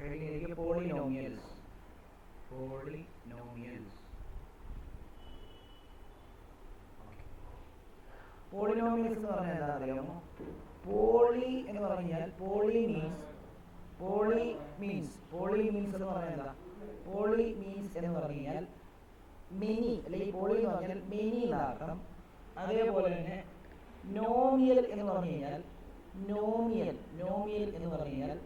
Heading polynomials. Polynomials polynomials എന്ന് പറഞ്ഞാൽ എന്താ അറിയാമോ? പോളി എന്ന് പറഞ്ഞാൽ പോളി മീൻസ് എന്ന് പറഞ്ഞാൽ എന്താ? പോളി മീൻസ് എന്ന് പറഞ്ഞാൽ മെനി, അല്ലെങ്കിൽ പോളി എന്ന് പറഞ്ഞാൽ മെനി എന്നർത്ഥം. അതേപോലെ തന്നെ നോമിയൽ എന്ന് പറഞ്ഞു കഴിഞ്ഞാൽ നോമിയൽ എന്ന് പറഞ്ഞു കഴിഞ്ഞാൽ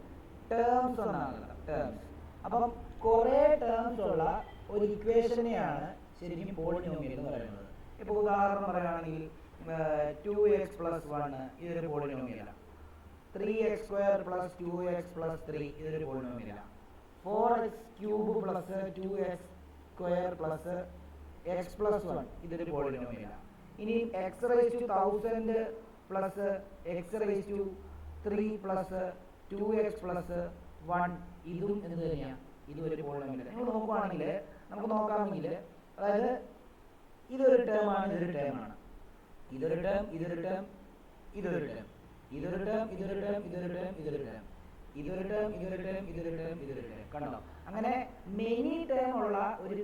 ടേംസ് എന്നാണ്. ടേംസ്. അപ്പം കുറേ ടേംസ് ഉള്ള ഒരു ഇക്വേഷനെയാണ് ശരിക്കും പോളിനോമിയൽ എന്ന് പറയുന്നത്. ഇപ്പോൾ ഉദാഹരണം പറയുകയാണെങ്കിൽ 2x + 1 ഇതൊരു പോളിനോമിയലാണ്. 3x² + 2x + 3 ഇതൊരു പോളിനോമിയലാണ്. 4x³ + 2x² + x + 1 ഇതൊരു പോളിനോമിയലാണ്. ഇനി x⁻1000 + x⁻3 + 2x + 1 ഇതും എന്ത് തന്നെയാണ്? ഇതും ഒരു പോളിനോമിയലാണ്. നിങ്ങൾ നോക്കുകയാണെങ്കിൽ നമുക്ക് നോക്കാമെങ്കിൽ, അതായത് ഇതൊരു ടേമാണ്, ഇതൊരു ടേമാണ്, ഇതൊരു ടേം, ഇതൊരു ടേം, ഇതൊരു ടേം, ഇതൊരു ടേം, ഇതൊരു ടേം, ഇതൊരു ടേം, ഇതൊരു ടേം, ഇതൊരു ടേം, ഇതൊരു ടേം, ഇതൊരു ടേം, ഇതൊരു ടേം. കണ്ടോ? അങ്ങനെ മെനി ടേം ഉള്ള ഒരു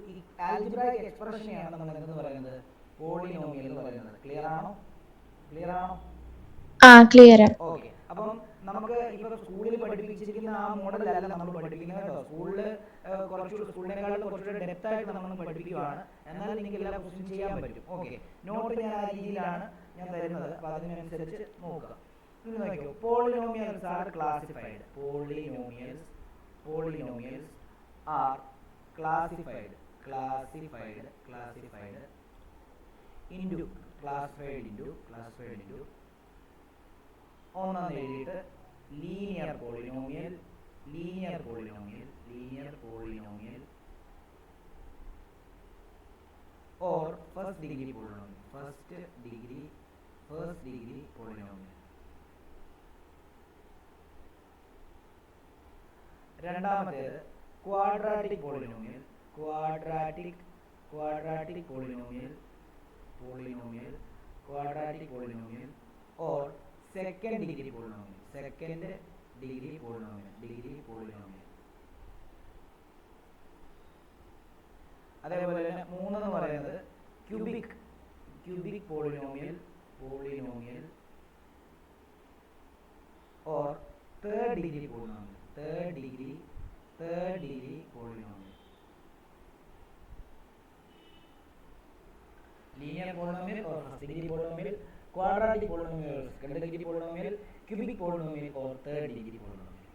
ആൽജിബ്രായിക് എക്സ്പ്രഷനെയാണ് നമ്മൾ എന്തെന്ന് പറയുന്നത്? പോളിനോമിയൽ എന്ന് പറയുന്നത്. ക്ലിയർ ആണോ? ക്ലിയർ. ഓക്കെ. അപ്പം നമുക്ക് ഇപ്പൊ സ്കൂളിൽ പഠിപ്പിച്ചിരിക്കുന്ന ആ മോഡലല്ല നമ്മൾ പഠിപ്പിക്കുന്നത് കേട്ടോ. സ്കൂളിനേക്കാളും കുറച്ചുകൂടെ ഡെപ്ത് ആയിട്ട് നമ്മൾ പഠിപ്പിക്കുകയാണ്. എന്നാൽ നിങ്ങൾക്ക് എല്ലാ ക്വസ്റ്റ്യൻ ചെയ്യാൻ പറ്റും. ഓക്കെ. നോട്ട് ഞാൻ ആ രീതിയിലാണ് ഞാൻ തരുന്നത്. അപ്പൊ അതിനനുസരിച്ച് നോക്കുക. ഇത് നോക്കിയോ, polynomials are classified. Polynomials are classified into classified ഒന്നെന്ന് എഴുതിയിട്ട് linear polynomial or first degree polynomial. രണ്ടാമത്തേത് quadratic polynomial or second degree polynomial. അതേപോലെ തന്നെ മൂന്നെന്ന് പറയുന്നത് cubic polynomial or third degree polynomial. Linear polynomial or first degree polynomial, quadratic polynomial, second degree polynomial, cubic polynomial or third degree polynomial.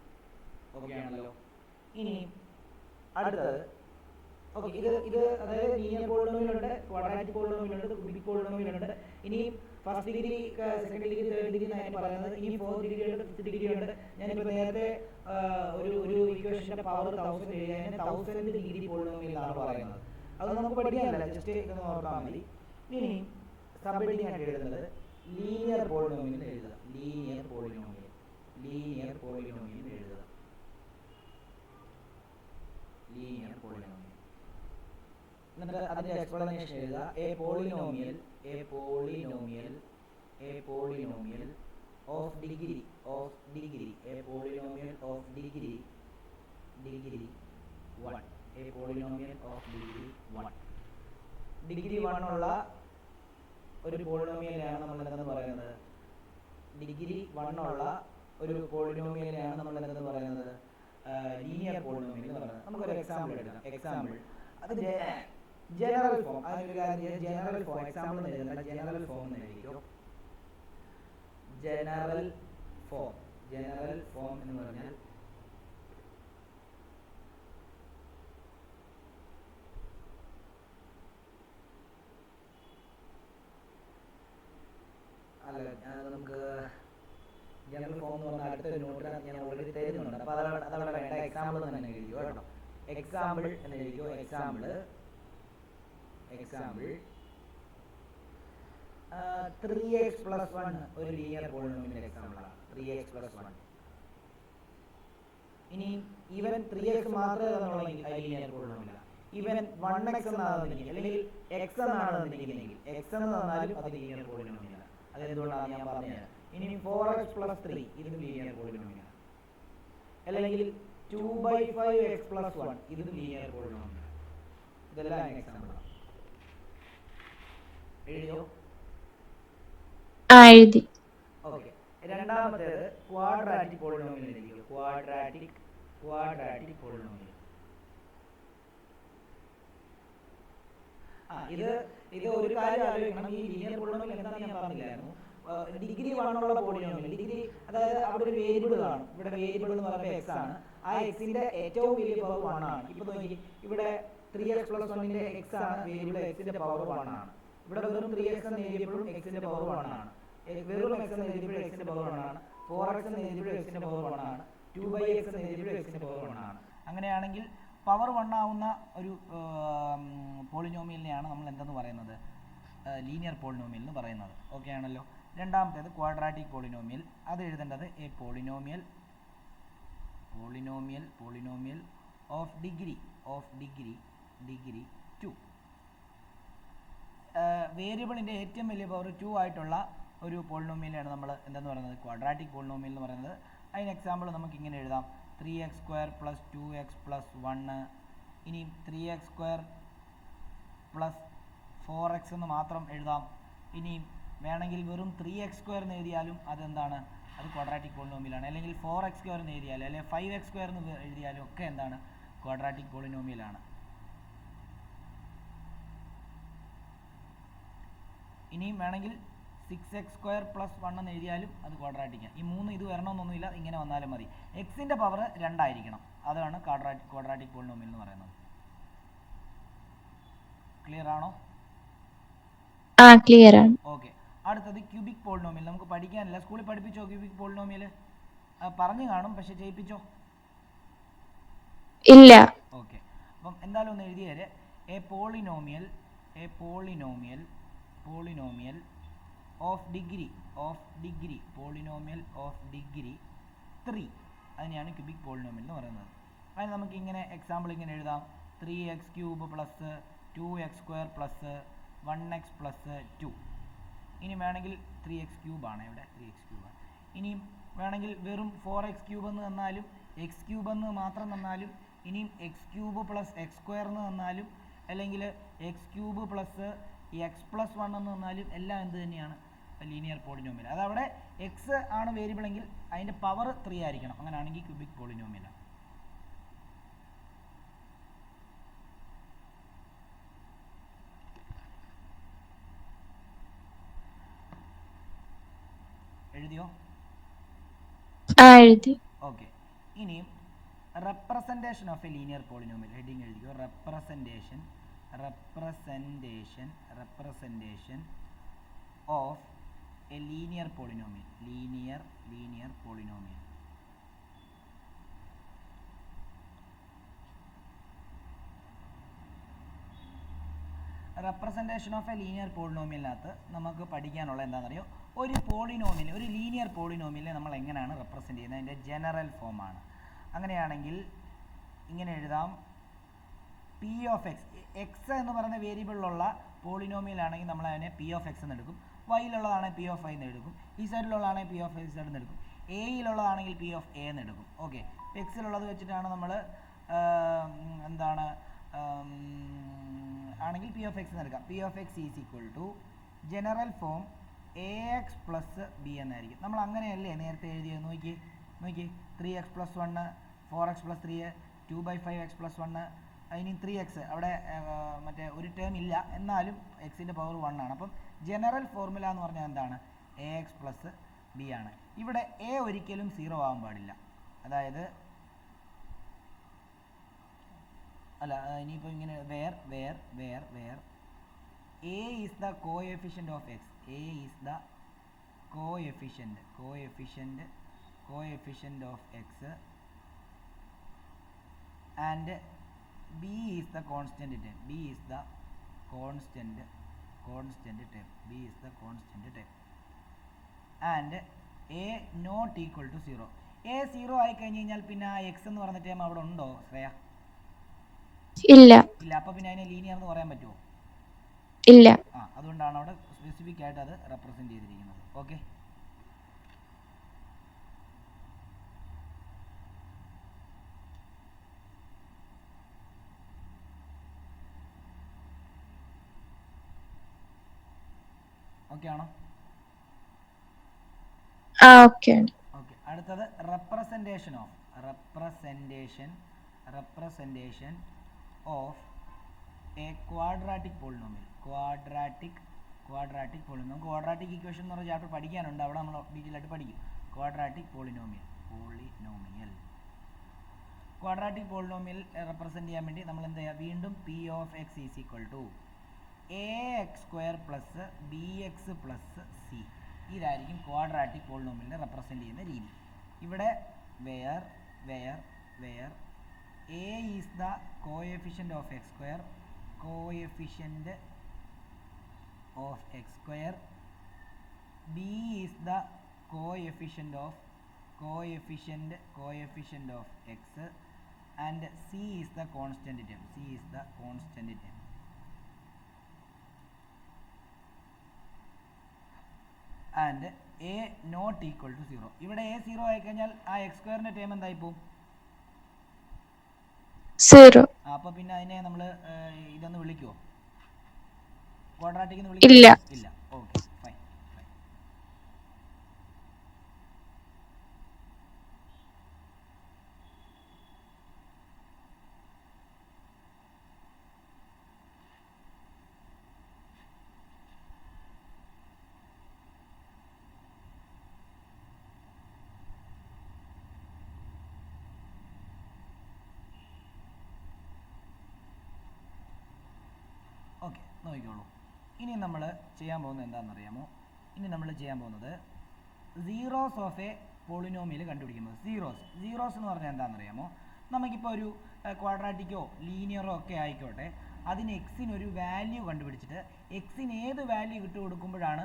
Okay ആണല്ലോ. ഇനി അടുത്തത്, okay, ഇത് അതായത് linear polynomial ഉണ്ട്, ക്വാഡ്രാറ്റിക് പോളിനോമിയൽ ഉണ്ട്, ക്യൂബിക് പോളിനോമിയൽ ഉണ്ട്. ഇനി first degree, second degree, third degree എന്നാണ് പറയുന്നത്. ഇനി ഫോർത്ത് ഡിഗ്രി ഉണ്ട്, ഫിഫ്ത്ത് ഡിഗ്രി ഉണ്ട്. ഞാനിപ്പോൾ നേരത്തെ ഒരു ഇക്വേഷന്റെ പവർ 1000 എഴുതിയതിന് 1000 ഡിഗ്രി പോളിനോമിയൽ എന്നാണ് പറയുന്നത്. അത് നമുക്ക് പഠിക്കാനല്ല, ജസ്റ്റ് ഇതൊന്ന് ഓർത്താൽ മതി. ഇനി സബ് ഹെഡിങ് ആയിട്ട് എഴുതുന്നത് ലീനിയർ പോളിനോമിയൽ എഴുതുക. ലീനിയർ പോളിനോമിയൽ എഴുതുക. എന്നിട്ട് അതിന്റെ എക്സ്പ്ലനേഷൻ എഴുതുക. A polynomial of degree A polynomial of degree 1. A polynomial of degree 1 ഉള്ള ഒരു പോളിനോമിയലിനെയാണ് നമ്മൾ എന്തെന്ന് പറയുന്നത്? ഡിഗ്രി 1 ഉള്ള ഒരു പോളിനോമിയലിനെയാണ് നമ്മൾ എന്തെന്ന് പറയുന്നത്? ലീനിയർ പോളിനോമിയൽ എന്ന് പറയുന്നത്. നമുക്കൊരു എക്സാമ്പിൾ എടുക്കാം. അതിന്റെ general form, general form example എന്ന് എഴുതുന്നത് ജനറൽ ഫോം എന്ന് എഴുതിക്കോ. ജനറൽ ഫോം എന്ന് പറഞ്ഞാൽ നമുക്ക് ജനറൽ ഫോം എന്ന് പറഞ്ഞാൽ അടുത്തൊരു നോട്ടിനകത്ത് ഞാൻ ഓൾറെഡി തരുന്നുണ്ട്. അപ്പോൾ അതവിടെ വേണ്ട, എക്സാമ്പിൾ തന്നെ എഴുതിയോ കേട്ടോ. എക്സാമ്പിൾ എന്ന് എഴുതിയോ. എക്സാമ്പിൾ 3x + 1 ഒരു ലീനിയർ പോളിനോമിയൽ എക്സാമ്പിളാണ്. 3x + 1. ഇനി ഈവൻ 3x മാത്രമേ തന്നുള്ളെങ്കിൽ അത് ലീനിയർ പോളിനോമിയലാണ്. ഈവൻ 1x എന്നാണെന്നുണ്ടെങ്കിൽ, അല്ലെങ്കിൽ x എന്നാണെന്നുണ്ടെങ്കിൽ, x എന്ന് തന്നാലും അത് ലീനിയർ പോളിനോമിയലാണ്. അതെന്തുകൊണ്ടാണ് ഞാൻ പറഞ്ഞത്. ഇനി 4x + 3 ഇതും ലീനിയർ പോളിനോമിയലാണ്. അല്ലെങ്കിൽ 2/5 x plus 1 ഇതും ലീനിയർ പോളിനോമിയൽ. ഇതെല്ലാം എക്സാമ്പിൾ ആണ്. എഴുതിയോ? എഴുതി. ഓക്കെ. രണ്ടാമത്തേത് ക്വാഡ്രാറ്റിക് പോളിനോമിയൽ എഴുതിയോ? Quadratic polynomial. ഇത് ഒരു കാര്യം ആലോചിക്കണം. ഈ ലീനിയർ പോളിനോമിയൽ എന്താണെന്ന് ഞാൻ പറഞ്ഞില്ലായിരുന്നു. ഡിഗ്രി 1 ഉള്ള പോളിനോമിയൽ, ഡിഗ്രി അതായത് അവിടെ ഒരു വേരിയബിൾ കാണും. ഇവിടെ വേരിയബിൾ എന്ന് പറയുമ്പോൾ എക്സ് ആണ്. ആ എക്സിന്റെ ഏറ്റവും വലിയ പവർ 1 ആണ്. ഇപ്പൊ നോക്കി, ഇവിടെ 3x plus 1 എക്സ് ആണ് വേരിയബിൾ, എക്സിന്റെ പവർ 1 ആണ്. ഇവിടെ വെറും 3x എന്ന് എഴുതിയപ്പോഴും എക്സിന്റെ പവർ 1 ആണ്. വെറും എക്സ് എന്ന് എഴുതിയപ്പോഴും എക്സിന്റെ പവർ 1 ആണ്. 4x എന്ന് എഴുതിയപ്പോഴും എക്സിന്റെ പവർ 1 ആണ്. 2/x എന്ന് എഴുതിയപ്പോഴും എക്സിന്റെ പവർ 1 ആണ്. അങ്ങനെയാണെങ്കിൽ പവർ 1 ആവുന്ന ഒരു പോളിനോമിയലിനെയാണ് നമ്മൾ എന്തെന്ന് പറയുന്നത്? ലീനിയർ പോളിനോമിയൽ എന്ന് പറയുന്നത്. ഓക്കെ ആണല്ലോ. രണ്ടാമത്തേത് ക്വാഡ്രാറ്റിക് പോളിനോമിയൽ. അത് എഴുതേണ്ടത് എ പോളിനോമിയൽ ഓഫ് ഡിഗ്രി 2. വേരിയബിളിൻ്റെ ഏറ്റവും വലിയ പവർ 2 ആയിട്ടുള്ള ഒരു പോളിനോമിയലാണ് നമ്മൾ എന്തെന്ന് പറയുന്നത്? ക്വാഡ്രാറ്റിക് പോളിനോമിയൽ എന്ന് പറയുന്നത്. അതിന് എക്സാമ്പിൾ നമുക്ക് ഇങ്ങനെ എഴുതാം: 3x² + 2x + 1. ഇനി 3x² + 4x എന്ന് മാത്രം എഴുതാം. ഇനി വേണമെങ്കിൽ വെറും 3x² എന്ന് എഴുതിയാലും അതെന്താണ്? അത് ക്വാഡ്രാറ്റിക് പോളിനോമിയലാണ്. അല്ലെങ്കിൽ 4x² എന്ന് എഴുതിയാലും അല്ലെങ്കിൽ 5x² എന്ന് എഴുതിയാലും ഒക്കെ എന്താണ്? ക്വാഡ്രാറ്റിക് പോളിനോമിയലാണ്. ഇനിയും വേണമെങ്കിൽ 6x² + 1 എന്ന് എഴുതിയാലും അത് ക്വാഡ്രാറ്റിക്കാണ്. ഈ 3 ഇത് വരണമെന്നൊന്നുമില്ല, ഇങ്ങനെ വന്നാലും മതി. എക്സിൻ്റെ പവർ 2 ആയിരിക്കണം. അതാണ് ക്വാഡ്രാറ്റിക് പോളിനോമിയൽ എന്ന് പറയുന്നത്. ക്ലിയർ ആണോ? ക്ലിയർ ആണ്. ഓക്കെ. അടുത്തത് ക്യൂബിക് പോളിനോമിയൽ. നമുക്ക് പഠിക്കാനില്ല. സ്കൂളിൽ പഠിപ്പിച്ചോ ക്യൂബിക് പോളിനോമിയൽ? പറഞ്ഞു കാണും, പക്ഷെ ചെയ്യിപ്പിച്ചോ? ഇല്ല. ഓക്കെ. അപ്പം എന്തായാലും ഒന്ന് എഴുതിയേര്. A polynomial of degree 3. അതിനെയാണ് ക്യൂബിക് പോളിനോമിയൽ എന്ന് പറയുന്നത്. അതിന് നമുക്ക് ഇങ്ങനെ എക്സാമ്പിൾ ഇങ്ങനെ എഴുതാം: 3x³ + 2x² + 1x + 2. ഇനി വേണമെങ്കിൽ 3x³ ആണ്. ഇവിടെ 3x³ ആണ്. ഇനിയും വേണമെങ്കിൽ വെറും 4x³ എന്ന് തന്നാലും x³ എന്ന് മാത്രം തന്നാലും, ഇനിയും x³ + x² എന്ന് തന്നാലും, അല്ലെങ്കിൽ x³ + x + 1 എന്ന് തന്നാലും എല്ലാം എന്ത് തന്നെയാണ്? Linear polynomial. അതവിടെ എക്സ് ആണ് വേരിയബിൾ എങ്കിൽ അതിൻ്റെ പവർ 3 ആയിരിക്കണം. അങ്ങനെയാണെങ്കിൽ ക്യൂബിക് പോളിനോമിയലാണ്. എഴുതിയോ? എഴുതി. ഓക്കെ. ഇനിയും representation of a linear polynomial. Heading എഴുതിയോ? Representation of a linear polynomial. Linear polynomial. Representation of a linear പോളിനോമിയലിനകത്ത് നമുക്ക് പഠിക്കാനുള്ള എന്താണെന്നറിയോ? ഒരു പോളിനോമിയൽ, ഒരു ലീനിയർ പോളിനോമിയലിനെ നമ്മൾ എങ്ങനെയാണ് റെപ്രസെൻറ്റ് ചെയ്യുന്നത്? അതിൻ്റെ ജനറൽ ഫോമാണ്. അങ്ങനെയാണെങ്കിൽ ഇങ്ങനെ എഴുതാം: പി ഓഫ് എക്സ് എന്ന് പറയുന്ന വേരിയബിളിലുള്ള പോളിനോമിയലാണെങ്കിൽ നമ്മൾ അതിനെ പി ഓഫ് എക്സ് എന്ന് എടുക്കും. വൈയിലുള്ളതാണെങ്കിൽ പി ഓഫ് ഐ എന്ന് എടുക്കും. ഈ സൈഡിലുള്ളതാണെങ്കിൽ പി ഓഫ് ഐ സൈഡ് എന്ന് എടുക്കും. എയിലുള്ളതാണെങ്കിൽ പി ഓഫ് എ എന്ന് എടുക്കും. ഓക്കെ. എക്സിലുള്ളത് വെച്ചിട്ടാണ് നമ്മൾ എന്താണ് ആണെങ്കിൽ പി ഓഫ് എക്സ് എന്ന് എടുക്കാം. P of x is equal to general form a x plus b എന്നായിരിക്കും. നമ്മൾ അങ്ങനെയല്ലേ നേരത്തെ എഴുതിയത്? നോക്കി 3x + 1, 4x + 3, 2/5x + 1. ഇനി 3x അവിടെ മറ്റേ ഒരു ടേം ഇല്ല, എന്നാലും എക്സിൻ്റെ പവർ 1 ആണ്. അപ്പം ജനറൽ ഫോർമുല എന്ന് പറഞ്ഞാൽ എന്താണ്? എ എക്സ് പ്ലസ് ബി ആണ്. ഇവിടെ എ ഒരിക്കലും 0 ആവാൻ പാടില്ല. അതായത് അല്ല, ഇനിയിപ്പോൾ ഇങ്ങനെ where a is the coefficient of x. A is the coefficient of x and b is the constant term. b is the constant term and a not equal to 0. a 0 ആയി കഴിഞ്ഞ് കഴിഞ്ഞാൽ പിന്നെ ആ x എന്ന് പറഞ്ഞ term അവിടെ ഉണ്ടോ ശ്രേയ? ഇല്ല. അപ്പോൾ പിന്നെ അതിനെ ലീനിയർ എന്ന് പറയാൻ പറ്റുമോ? ഇല്ല. അതുകൊണ്ടാണ് അവിടെ സ്പെസിഫിക് ആയിട്ട് അത് റെപ്രസെൻറ്റ് ചെയ്തിരിക്കുന്നത്. ഓക്കെ. ഓക്കെ ആണോ? ഓക്കെ. ഓക്കെ, അടുത്തത് representation of A quadratic polynomial. Quadratic polynomial. നമുക്ക് ക്വാഡ്രാറ്റിക് ഇക്വേഷൻ എന്ന് പറഞ്ഞ ചാപ്റ്റർ പഠിക്കാനുണ്ട്, അവിടെ നമ്മൾ ഡീറ്റെയിൽ ആയിട്ട് പഠിക്കും. ക്വാഡ്രാറ്റിക് പോളിനോമിയൽ റെപ്രസെൻറ്റ് ചെയ്യാൻ വേണ്ടി നമ്മൾ എന്ത് ചെയ്യുക? വീണ്ടും p of x is equal to ax² plus bx plus c. ഇതായിരിക്കും ക്വാഡ്രാറ്റിക് പോളിനോമിയലിനെ റെപ്രസെൻറ്റ് ചെയ്യുന്ന രീതി. ഇവിടെ where a is the coefficient of x², b is the coefficient of x, and c is the constant term. And a not equal to 0. ഇവിടെ a 0 ആയി കഴിഞ്ഞാൽ ആ x² term എന്തായി പോകും? 0. അപ്പോൾ പിന്നെ അതിനെ നമ്മൾ ഇതൊന്ന് വിളിക്കുമോ? ക്വാഡ്രാറ്റിക് എന്ന് ഇല്ല. ഇല്ല. Okay, fine. ഓക്കെ, നോക്കിക്കോളൂ. ഇനി നമ്മൾ ചെയ്യാൻ പോകുന്നത് എന്താണെന്നറിയാമോ? സീറോസ് ഓഫ് എ പോളിനോമിയൽ കണ്ടുപിടിക്കുന്നത്. സീറോസ് എന്ന് പറഞ്ഞാൽ എന്താണെന്നറിയാമോ? നമുക്കിപ്പോൾ ഒരു ക്വാഡ്രാറ്റിക്കോ ലീനിയറോ ഒക്കെ ആയിക്കോട്ടെ, അതിന് എക്സിന് ഒരു വാല്യൂ കണ്ടുപിടിച്ചിട്ട് എക്സിന് ഏത് വാല്യൂ ഇട്ട് കൊടുക്കുമ്പോഴാണ്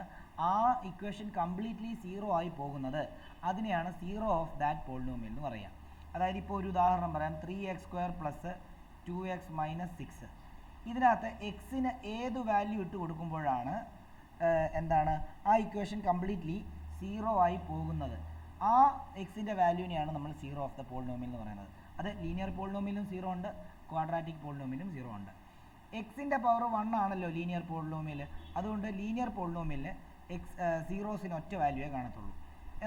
ആ ഇക്വേഷൻ കംപ്ലീറ്റ്ലി 0 ആയി പോകുന്നത്, അതിനെയാണ് സീറോ ഓഫ് ദാറ്റ് പോളിനോമിയൽ എന്ന് പറയുക. അതായത് ഇപ്പോൾ ഒരു ഉദാഹരണം പറയാം. 3x² plus 2x minus 6. ഇതിനകത്ത് എക്സിന് ഏത് വാല്യൂ ഇട്ട് കൊടുക്കുമ്പോഴാണ് എന്താണ് ആ ഇക്വേഷൻ കംപ്ലീറ്റ്ലി 0 ആയി പോകുന്നത്, ആ എക്സിൻ്റെ വാല്യൂവിനെയാണ് നമ്മൾ സീറോ ഓഫ് ദ പോളിനോമിയൽ എന്ന് പറയുന്നത്. അത് ലീനിയർ പോളിനോമിയലും 0 ഉണ്ട്, ക്വാഡ്രാറ്റിക് പോളിനോമിയലും 0 ഉണ്ട്. എക്സിൻ്റെ പവർ 1 ആണല്ലോ ലീനിയർ പോളിനോമിയൽ, അതുകൊണ്ട് ലീനിയർ പോളിനോമിയലിന് സീറോസിന് ഒറ്റ വാല്യൂവേ കാണത്തുള്ളൂ.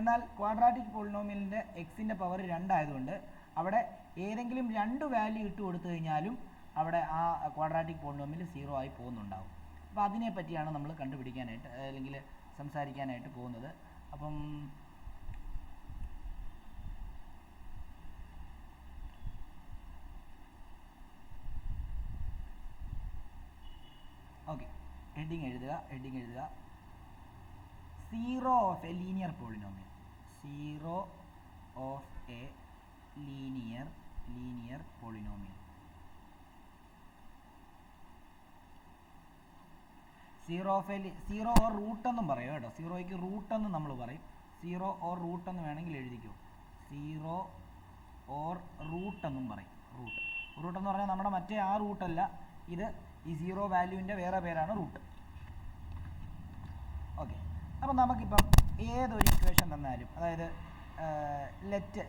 എന്നാൽ ക്വാഡ്രാറ്റിക് പോളിനോമിയലിൻ്റെ എക്സിൻ്റെ പവർ 2 ആയതുകൊണ്ട് അവിടെ ഏതെങ്കിലും 2 വാല്യൂ ഇട്ട് കൊടുത്തു കഴിഞ്ഞാലും അവിടെ ആ ക്വാഡ്രാറ്റിക് പോളിനോമിയൽ 0 ആയി പോകുന്നുണ്ടാവും. അപ്പോൾ അതിനെ പറ്റിയാണ് നമ്മൾ കണ്ടുപിടിക്കാനായിട്ട് അല്ലെങ്കിൽ സംസാരിക്കാനായിട്ട് പോകുന്നത്. അപ്പം ഓക്കെ, ഹെഡിങ് എഴുതുക. Zero of a linear polynomial. Zero of a linear polynomial. Zero or root എന്നും പറയും കേട്ടോ. സീറോയ്ക്ക് റൂട്ട് എന്ന് നമ്മൾ പറയും. സീറോ ഓർ റൂട്ട് എന്ന് വേണമെങ്കിൽ എഴുതിക്കോ. സീറോ ഓർ റൂട്ട് എന്നും പറയും. റൂട്ട് എന്ന് പറഞ്ഞാൽ നമ്മുടെ മറ്റേ ആ റൂട്ടല്ല, ഇത് ഈ സീറോ വാല്യൂവിൻ്റെ വേറെ പേരാണ് റൂട്ട്. ഓക്കെ, അപ്പം നമുക്കിപ്പം ഏതൊരു ഇക്വേഷൻ തന്നാലും, അതായത് let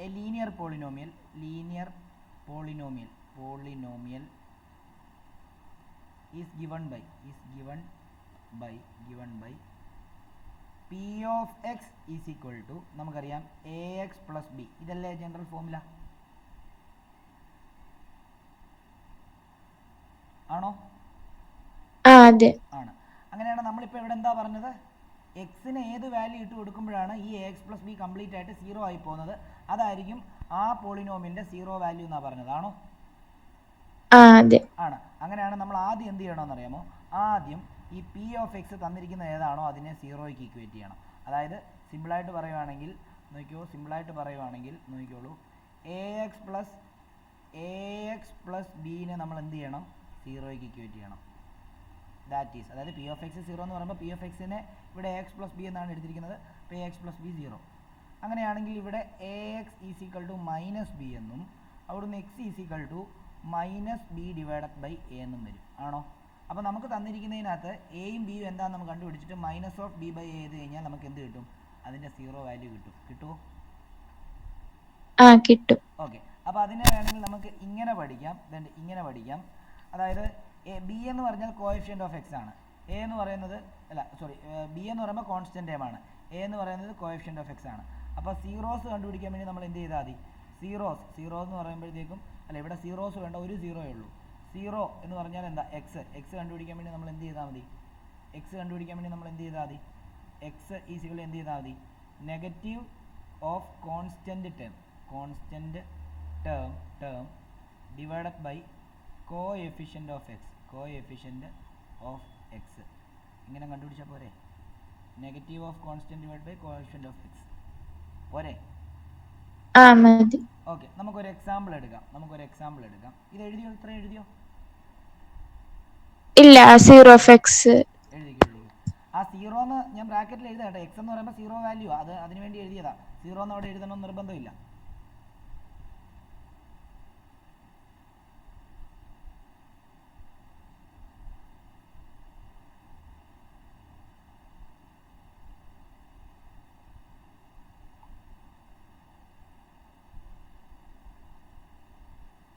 A linear polynomial is given by p of x is equal to, നമുക്കറിയാം ax plus b. ഇതല്ലേ ജനറൽ ഫോർമുല? ആണോ? അതെ. ആണ്. അങ്ങനെയാണ് നമ്മളിപ്പോൾ ഇവിടെ എന്താ പറഞ്ഞത്? എക്സിന് ഏത് വാല്യൂ ഇട്ട് കൊടുക്കുമ്പോഴാണ് ഈ ax plus b കംപ്ലീറ്റ് ആയിട്ട് 0 ആയി പോകുന്നത്, അതായിരിക്കും ആ പോളിനോമിയലിൻ്റെ 0 വാല്യൂ എന്നാണ് പറഞ്ഞത്. ആണോ? ആണ്. അങ്ങനെയാണ് നമ്മൾ ആദ്യം എന്ത് ചെയ്യണമെന്ന് അറിയാമോ? ആദ്യം ഈ പി ഓഫ് എക്സ് തന്നിരിക്കുന്ന ഏതാണോ അതിനെ 0യ്ക്ക് ഇക്വേറ്റ് ചെയ്യണം. അതായത് സിമ്പിളായിട്ട് പറയുവാണെങ്കിൽ നോക്കിക്കോളൂ, ax പ്ലസ് ബീനെ നമ്മൾ എന്ത് ചെയ്യണം? 0യ്ക്ക് ഇക്വേറ്റ് ചെയ്യണം. ദാറ്റ് ഈസ്, അതായത് പി ഓഫ് എക്സ് 0 എന്ന് പറയുമ്പോൾ പി ഓഫ് എക്സിനെ ഇവിടെ ax പ്ലസ് ബി എന്നാണ് എടുത്തിരിക്കുന്നത്. അപ്പോൾ ax പ്ലസ് ബി 0. അങ്ങനെയാണെങ്കിൽ ഇവിടെ ax is equal to minus b എന്നും അവിടുന്ന് x is equal to minus b divided by a എന്നും വരും. ആണോ? അപ്പോൾ നമുക്ക് തന്നിരിക്കുന്നതിനകത്ത് എയും ബിയും എന്താണെന്ന് നമുക്ക് കണ്ടുപിടിച്ചിട്ട് minus of B by A ചെയ്ത് കഴിഞ്ഞാൽ നമുക്ക് എന്ത് കിട്ടും? അതിൻ്റെ 0 വാല്യൂ കിട്ടുമോ? കിട്ടും. ഓക്കെ, അപ്പോൾ അതിനെ വേണമെങ്കിൽ നമുക്ക് ഇങ്ങനെ പഠിക്കാം. അതായത് ബി എന്ന് പറഞ്ഞാൽ കോഎഫിഷ്യൻ്റ് ഓഫ് എക്സ് ആണ്, എ എന്ന് പറയുന്നത് ബി എന്ന് പറയുമ്പോൾ കോൺസ്റ്റന്റ് ടേം ആണ്, എ എന്ന് പറയുന്നത് കോഎഫിഷ്യൻ്റ് ഓഫ് എക്സ് ആണ്. അപ്പോൾ സീറോസ് കണ്ടുപിടിക്കാൻ വേണ്ടി നമ്മൾ എന്ത് ചെയ്താൽ മതി? സീറോസ് എന്ന് പറയുമ്പോഴത്തേക്കും ഇവിടെ സീറോസ് വേണ്ട, ഒരു സീറോയേ ഉള്ളൂ. സീറോ എന്ന് പറഞ്ഞാൽ എന്താ? എക്സ് കണ്ടുപിടിക്കാൻ വേണ്ടി നമ്മൾ എന്ത് ചെയ്താൽ മതി? എക്സ് ഈസിക്കൽ എന്ത് ചെയ്താൽ മതി? Negative of constant term divided by coefficient of x. ഇങ്ങനെ കണ്ടുപിടിച്ചാൽ പോരെ? Negative of constant divide by coefficient of x പോരെ? മതി. ഓക്കെ, നമുക്കൊരു എക്സാമ്പിൾ എടുക്കാം. ഇത് എഴുതിയോ? ഇത്രയും എഴുതിയോ? ഇല്ല, 0 of x. എഴുതിക്കോ. ആ സീറോ എന്ന് ഞാൻ ബ്രാക്കറ്റിൽ എഴുതാം കേട്ടോ. എക്സ് എന്ന് പറയുമ്പോൾ സീറോ വാല്യൂ, അതിന് വേണ്ടി എഴുതിയതാ. സീറോ എന്ന് അവിടെ എഴുതണമെന്ന് നിർബന്ധമില്ല.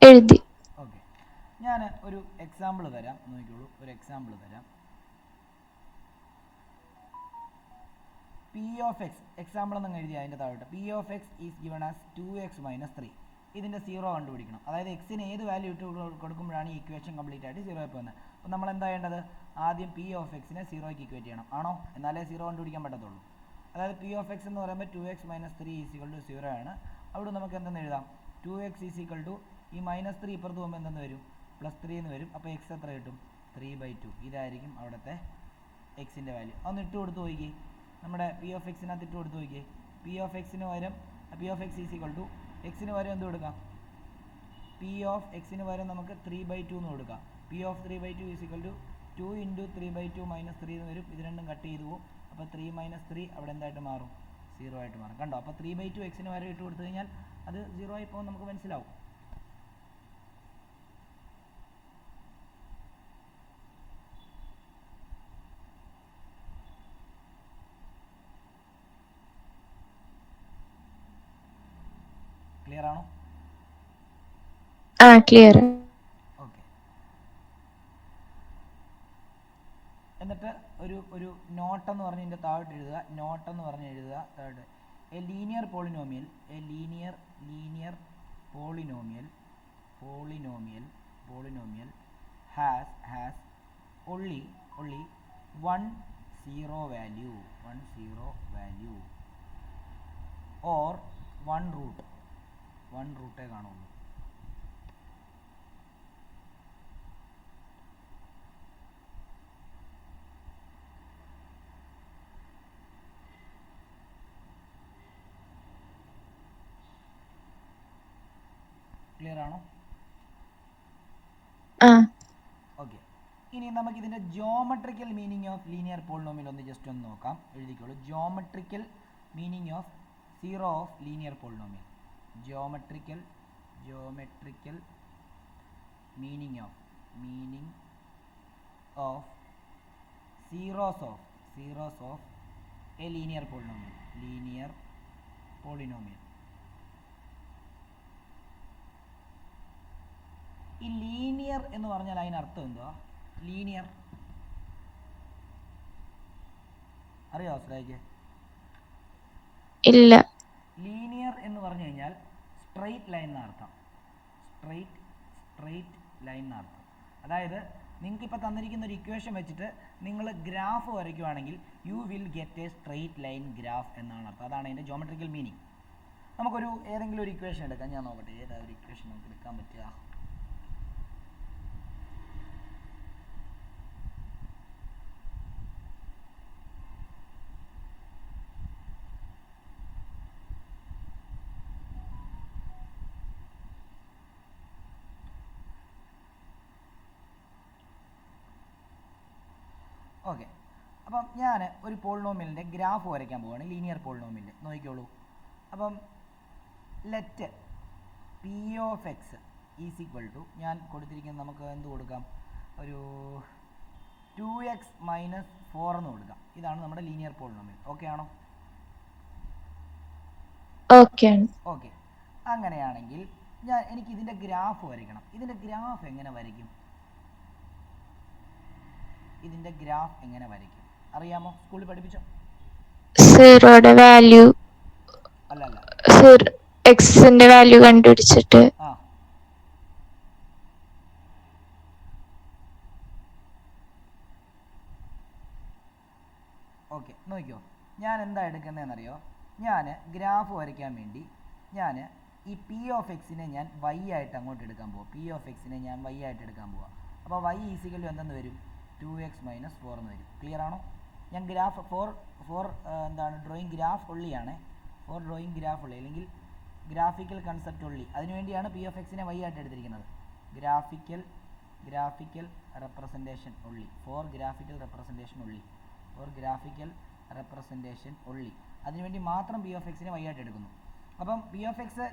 എഴുതി. ഓക്കെ, ഞാൻ ഒരു എക്സാമ്പിൾ തരാം, നോക്കിക്കോളൂ. പി ഓഫ് എക്സ് എക്സാമ്പിൾ എന്നങ്ങ് എഴുതി അതിൻ്റെ താഴോട്ട്. P of x is given as 2x - 3. ഇതിൻ്റെ സീറോ കണ്ടുപിടിക്കണം. അതായത് എക്സിന് ഏത് വാല്യൂ ഇട്ട് കൊടുക്കുമ്പോഴാണ് ഈ ഇക്വേഷൻ കംപ്ലീറ്റ് ആയിട്ട് സീറോ പോകുന്നത്. അപ്പോൾ നമ്മൾ എന്താ ചെയ്യേണ്ടത്? ആദ്യം പി ഓഫ് എക്സിനെ സീറോയ്ക്ക് ഇക്വേറ്റ് ചെയ്യണം. ആണോ? എന്നാലേ സീറോ കണ്ടുപിടിക്കാൻ പറ്റത്തുള്ളൂ. അതായത് പി ഓഫ് എക്സ് എന്ന് പറയുമ്പോൾ 2x - 3 = 0 ആണ്. അവിടെ നമുക്ക് എന്തെന്ന് എഴുതാം? 2x = ഈ -3 ഇപ്പുറത്ത് പോകുമ്പോൾ എന്തെന്ന് വരും? +3 എന്ന് വരും. അപ്പോൾ എക്സ് എത്ര കിട്ടും? 3/2. ഇതായിരിക്കും അവിടുത്തെ എക്സിൻ്റെ വാല്യൂ. അതൊന്ന് ഇട്ട് കൊടുത്ത് നോക്കി, നമ്മുടെ പി ഓഫ് എക്സിനകത്ത് ഇട്ട് കൊടുത്ത് നോക്കിയേ. പി ഓഫ് എക്സിന് പകരം എക്സിന് പകരം എന്ത് കൊടുക്കാം? പി ഓഫ് എക്സിന് പകരം നമുക്ക് 3/2 എന്ന് കൊടുക്കാം. പി ഓഫ് 3/2 = 2 × 3/2 - 3 എന്ന് വരും. ഇത് രണ്ടും കട്ട് ചെയ്തു പോകും. അപ്പോൾ 3 - 3 അവിടെ എന്തായിട്ട് മാറും? 0 ആയിട്ട് മാറും. കണ്ടോ? അപ്പോൾ 3/2 എക്സിന് പകരം ഇട്ട് കൊടുത്തു കഴിഞ്ഞാൽ അത് 0 ആയി പോകും. നമുക്ക് മനസ്സിലാവും. ക്ലിയർ ആണോ? ക്ലിയർ. ഓക്കെ, എന്നിട്ട് ഒരു നോട്ട് എന്ന് പറഞ്ഞ് ഇതിൻ്റെ താഴോട്ട് എഴുതുക. താഴോട്ട് a linear polynomial has only one zero value or one root കാണുള്ളൂ. ക്ലിയർ ആണോ? ഓക്കെ, ഇനി നമുക്ക് ഇതിൻ്റെ geometrical meaning of linear polynomial ഒന്ന് നോക്കാം. എഴുതിക്കോളൂ. Geometrical meaning of zero of linear polynomial. Geometrical meaning of zeros of a linear polynomial. ഈ linear എന്ന് പറഞ്ഞാൽ അതിനർത്ഥം എന്തുവാ? ലീനിയർ അറിയാമോ ശ്രേയക്ക്? ഇല്ല. ലീനിയർ എന്ന് പറഞ്ഞു കഴിഞ്ഞാൽ സ്ട്രെയിറ്റ് ലൈൻ എന്നർത്ഥം. അതായത് നിങ്ങൾക്ക് ഇപ്പോൾ തന്നിരിക്കുന്ന ഒരു ഇക്വേഷൻ വെച്ചിട്ട് നിങ്ങൾ ഗ്രാഫ് വരയ്ക്കുവാണെങ്കിൽ you will get a straight line graph എന്നാണ് അർത്ഥം. അതാണ് അതിൻ്റെ ജോമെട്രിക്കൽ മീനിങ്. നമുക്കൊരു ഏതെങ്കിലും ഒരു ഇക്വേഷൻ എടുക്കാം. ഞാൻ നോക്കട്ടെ ഏതാ ഒരു ഇക്വേഷൻ നമുക്ക് എടുക്കാൻ പറ്റുക. ഓക്കെ, അപ്പം ഞാൻ ഒരു പോളിനോമിയലിൻ്റെ ഗ്രാഫ് വരയ്ക്കാൻ പോവുകയാണ്. ലീനിയർ പോളിനോമിയൽ നോക്കിക്കോളൂ. അപ്പം let p of x is equal to, ഞാൻ കൊടുത്തിരിക്കുന്നത് നമുക്ക് എന്ത് കൊടുക്കാം? ഒരു 2x - 4 എന്ന് കൊടുക്കാം. ഇതാണ് നമ്മുടെ ലീനിയർ പോളിനോമിയൽ. ഓക്കെ ആണോ? ഓക്കെ, അങ്ങനെയാണെങ്കിൽ എനിക്ക് ഇതിൻ്റെ ഗ്രാഫ് വരയ്ക്കണം. ഇതിൻ്റെ ഗ്രാഫ് എങ്ങനെ വരയ്ക്കും? ഇതിൻ്റെ ഗ്രാഫ് എങ്ങനെ വരയ്ക്കും അറിയാമോ? സ്കൂളിൽ പഠിപ്പിച്ചോ? സീറോയുടെ വാല്യൂ അല്ല എക്സിന്റെ വാല്യൂ കണ്ടുപിടിച്ചിട്ട് ആ ഓക്കെ നോക്കിയോ, ഞാൻ എന്താ എടുക്കുന്നതെന്നറിയോ? ഞാൻ ഗ്രാഫ് വരയ്ക്കാൻ വേണ്ടി ഞാൻ ഈ പി ഓഫ് എക്സിനെ ഞാൻ വൈ ആയിട്ട് അങ്ങോട്ട് എടുക്കാൻ പോവാം. പി ഓഫ് എക്സിനെ ഞാൻ വൈ ആയിട്ട് എടുക്കാൻ പോവാം. അപ്പോൾ വൈ ഈസിക്കൽ എന്തെന്ന് വരും? 2x - 4 എന്ന് വരും. ക്ലിയർ ആണോ? ഞാൻ ഗ്രാഫ് ഫോർ എന്താണ് ഡ്രോയിങ് ഗ്രാഫ് ഉള്ളിയാണ്, ഫോർ ഡ്രോയിങ് ഗ്രാഫ് ഉള്ളി അല്ലെങ്കിൽ ഗ്രാഫിക്കൽ കൺസെപ്റ്റ് ഉള്ളി. അതിനുവേണ്ടിയാണ് പി ഓഫ് എക്സിനെ വൈ ആയിട്ട് എടുത്തിരിക്കുന്നത്. ഗ്രാഫിക്കൽ റെപ്രസെൻറ്റേഷൻ ഉള്ളി, ഫോർ ഗ്രാഫിക്കൽ റെപ്രസെൻറ്റേഷൻ ഉള്ളി, ഫോർ ഗ്രാഫിക്കൽ റെപ്രസെൻറ്റേഷൻ ഉള്ളി. അതിനുവേണ്ടി മാത്രം പി ഓഫ് എക്സിനെ വൈ ആയിട്ട് എടുക്കുന്നു. അപ്പം പി ഓഫ് എക്സ്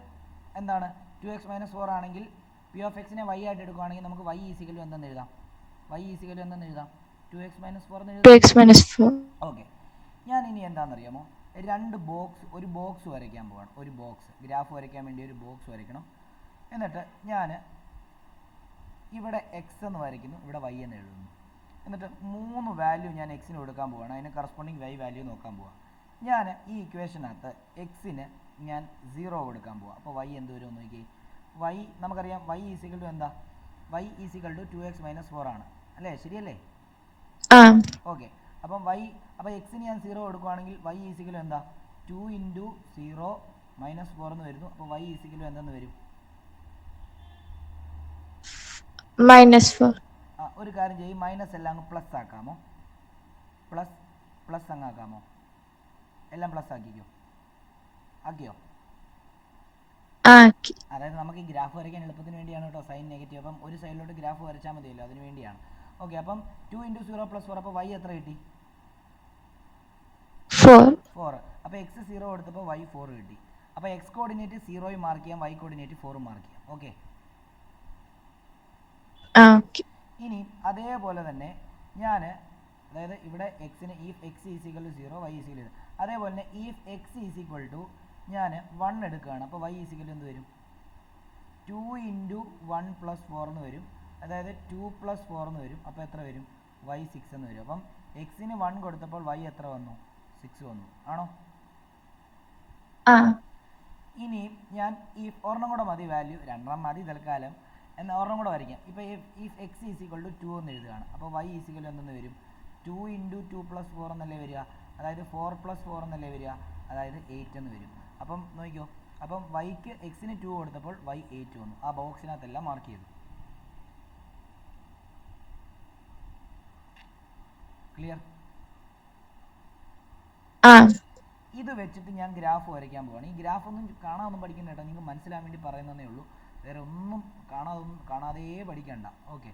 എന്താണ്? 2x - 4 ആണെങ്കിൽ പി ഓഫ് എക്സിനെ വൈ ആയിട്ട് എടുക്കുകയാണെങ്കിൽ നമുക്ക് വൈ ഈസിക്കൽ എന്തെന്ന് എഴുതാം? വൈ ഈസിക്കൽ എന്തെന്ന് എഴുതാം? 2x - 4 എന്ന് എഴുതാം. 2x - 4. ഓക്കെ, ഞാൻ ഇനി എന്താണെന്നറിയാമോ? ഒരു ബോക്സ് വരയ്ക്കാൻ പോവാണ്. ഒരു ബോക്സ് ഗ്രാഫ് വരയ്ക്കാൻ വേണ്ടി ഒരു ബോക്സ് വരയ്ക്കണം. എന്നിട്ട് ഞാൻ ഇവിടെ എക്സ് എന്ന് വരയ്ക്കുന്നു, ഇവിടെ വൈ എന്ന് എഴുതുന്നു. എന്നിട്ട് 3 വാല്യൂ ഞാൻ എക്സിന് കൊടുക്കാൻ പോവുകയാണ്. അതിന് കറസ്പോണ്ടിങ് വൈ വാല്യൂ നോക്കാൻ പോവാം. ഞാൻ ഈ ഇക്വേഷനകത്ത് എക്സിന് ഞാൻ 0 കൊടുക്കാൻ പോവാം. അപ്പോൾ വൈ എന്ത് വരുമെന്ന് നോക്കി. വൈ നമുക്കറിയാം, വൈ ഈസിക്കൽ ടു എന്താ? വൈ ഈസിക്കൽ ടു 2x - 4 ആണ് അല്ലേ? ശരിയല്ലേ? ഓക്കെ, അപ്പോൾ എക്സിന് ഞാൻ 0 കൊടുക്കുകയാണെങ്കിൽ വൈ ഈസിക്കൽ എന്താ? 2 × 0 - 4 എന്ന് വരുന്നു. അപ്പോൾ വൈ ഈസിക്കൽ എന്തെന്ന് വരും? -4. ഒരു കാര്യം ചെയ്യും, മൈനസ് എല്ലാം അങ്ങ് പ്ലസ് ആക്കാമോ? പ്ലസ് അങ്ങ് ആക്കാമോ? എല്ലാം പ്ലസ് ആക്കിയോ? അതായത് നമുക്ക് ഈ ഗ്രാഫ് വരയ്ക്കാൻ എളുപ്പത്തിന് വേണ്ടിയാണ് കേട്ടോ സൈൻ നെഗറ്റീവ്. അപ്പം ഒരു സൈഡിലോട്ട് ഗ്രാഫ് വരച്ചാൽ മതിയല്ലോ, അതിന് വേണ്ടിയാണ്. ഓക്കെ, അപ്പം 2 × 0 + 4, അപ്പോൾ വൈ എത്ര കിട്ടി? 4. അപ്പോൾ എക്സ് 0 കൊടുത്തപ്പോൾ വൈ 4 കിട്ടി. അപ്പോൾ എക്സ് കോർഡിനേറ്റ് 0 മാർക്ക് ചെയ്യാം, വൈ കോർഡിനേറ്റ് 4 മാർക്ക് ചെയ്യാം. ഓക്കെ, ഇനി അതേപോലെ തന്നെ ഞാൻ അതായത് ഇവിടെ എക്സിന് if x is equal to 0 y is equal to, അതേപോലെ തന്നെ ഈഫ് എക്സ് ഈസിക്വൽ ടു ഞാൻ 1 എടുക്കുകയാണ്. അപ്പോൾ വൈ ഈസിക്കൽ എന്ത് വരും? 2 × 1 + 4 എന്ന് വരും. അതായത് 2 + 4 എന്ന് വരും. അപ്പോൾ എത്ര വരും? വൈ 6 എന്ന് വരും. അപ്പം എക്സിന് 1 കൊടുത്തപ്പോൾ വൈ എത്ര വന്നു? 6 വന്നു. ആണോ? ഇനി ഞാൻ ഈ ഒരെണ്ണം കൂടെ മതി വാല്യൂ, രണ്ടെണ്ണം മതി തൽക്കാലം. എന്നാൽ ഒരെണ്ണം കൂടെ വരയ്ക്കാം. ഇപ്പോൾ ഇഫ് എക്സ് ഈസിക്വൽ ടു 2 എന്ന് എഴുതുകയാണ്. അപ്പോൾ വൈ ഈസിക്കൽ എന്തെന്ന് വരും? 2 × 2 + 4 എന്നല്ലേ വരിക? അതായത് 4 + 4 എന്നല്ലേ വരിക? അതായത് 8 എന്ന് വരും. അപ്പം നോക്കിയോ, അപ്പം വൈക്ക് എക്സിന് 2 കൊടുത്തപ്പോൾ വൈ 8 വന്നു. ആ ബോക്സിനകത്തെല്ലാം മാർക്ക് ചെയ്തു. ക്ലിയർ? ഇത് വെച്ചിട്ട് ഞാൻ ഗ്രാഫ് വരയ്ക്കാൻ പോവാണ്. ഈ ഗ്രാഫ് ഒന്നും കാണാതൊന്നും പഠിക്കണ്ട കേട്ടോ, നിങ്ങൾക്ക് മനസ്സിലാൻ വേണ്ടി പറയുന്നതേ ഉള്ളൂ. വേറെ ഒന്നും കാണാതെ പഠിക്കണ്ട. ഓക്കെ,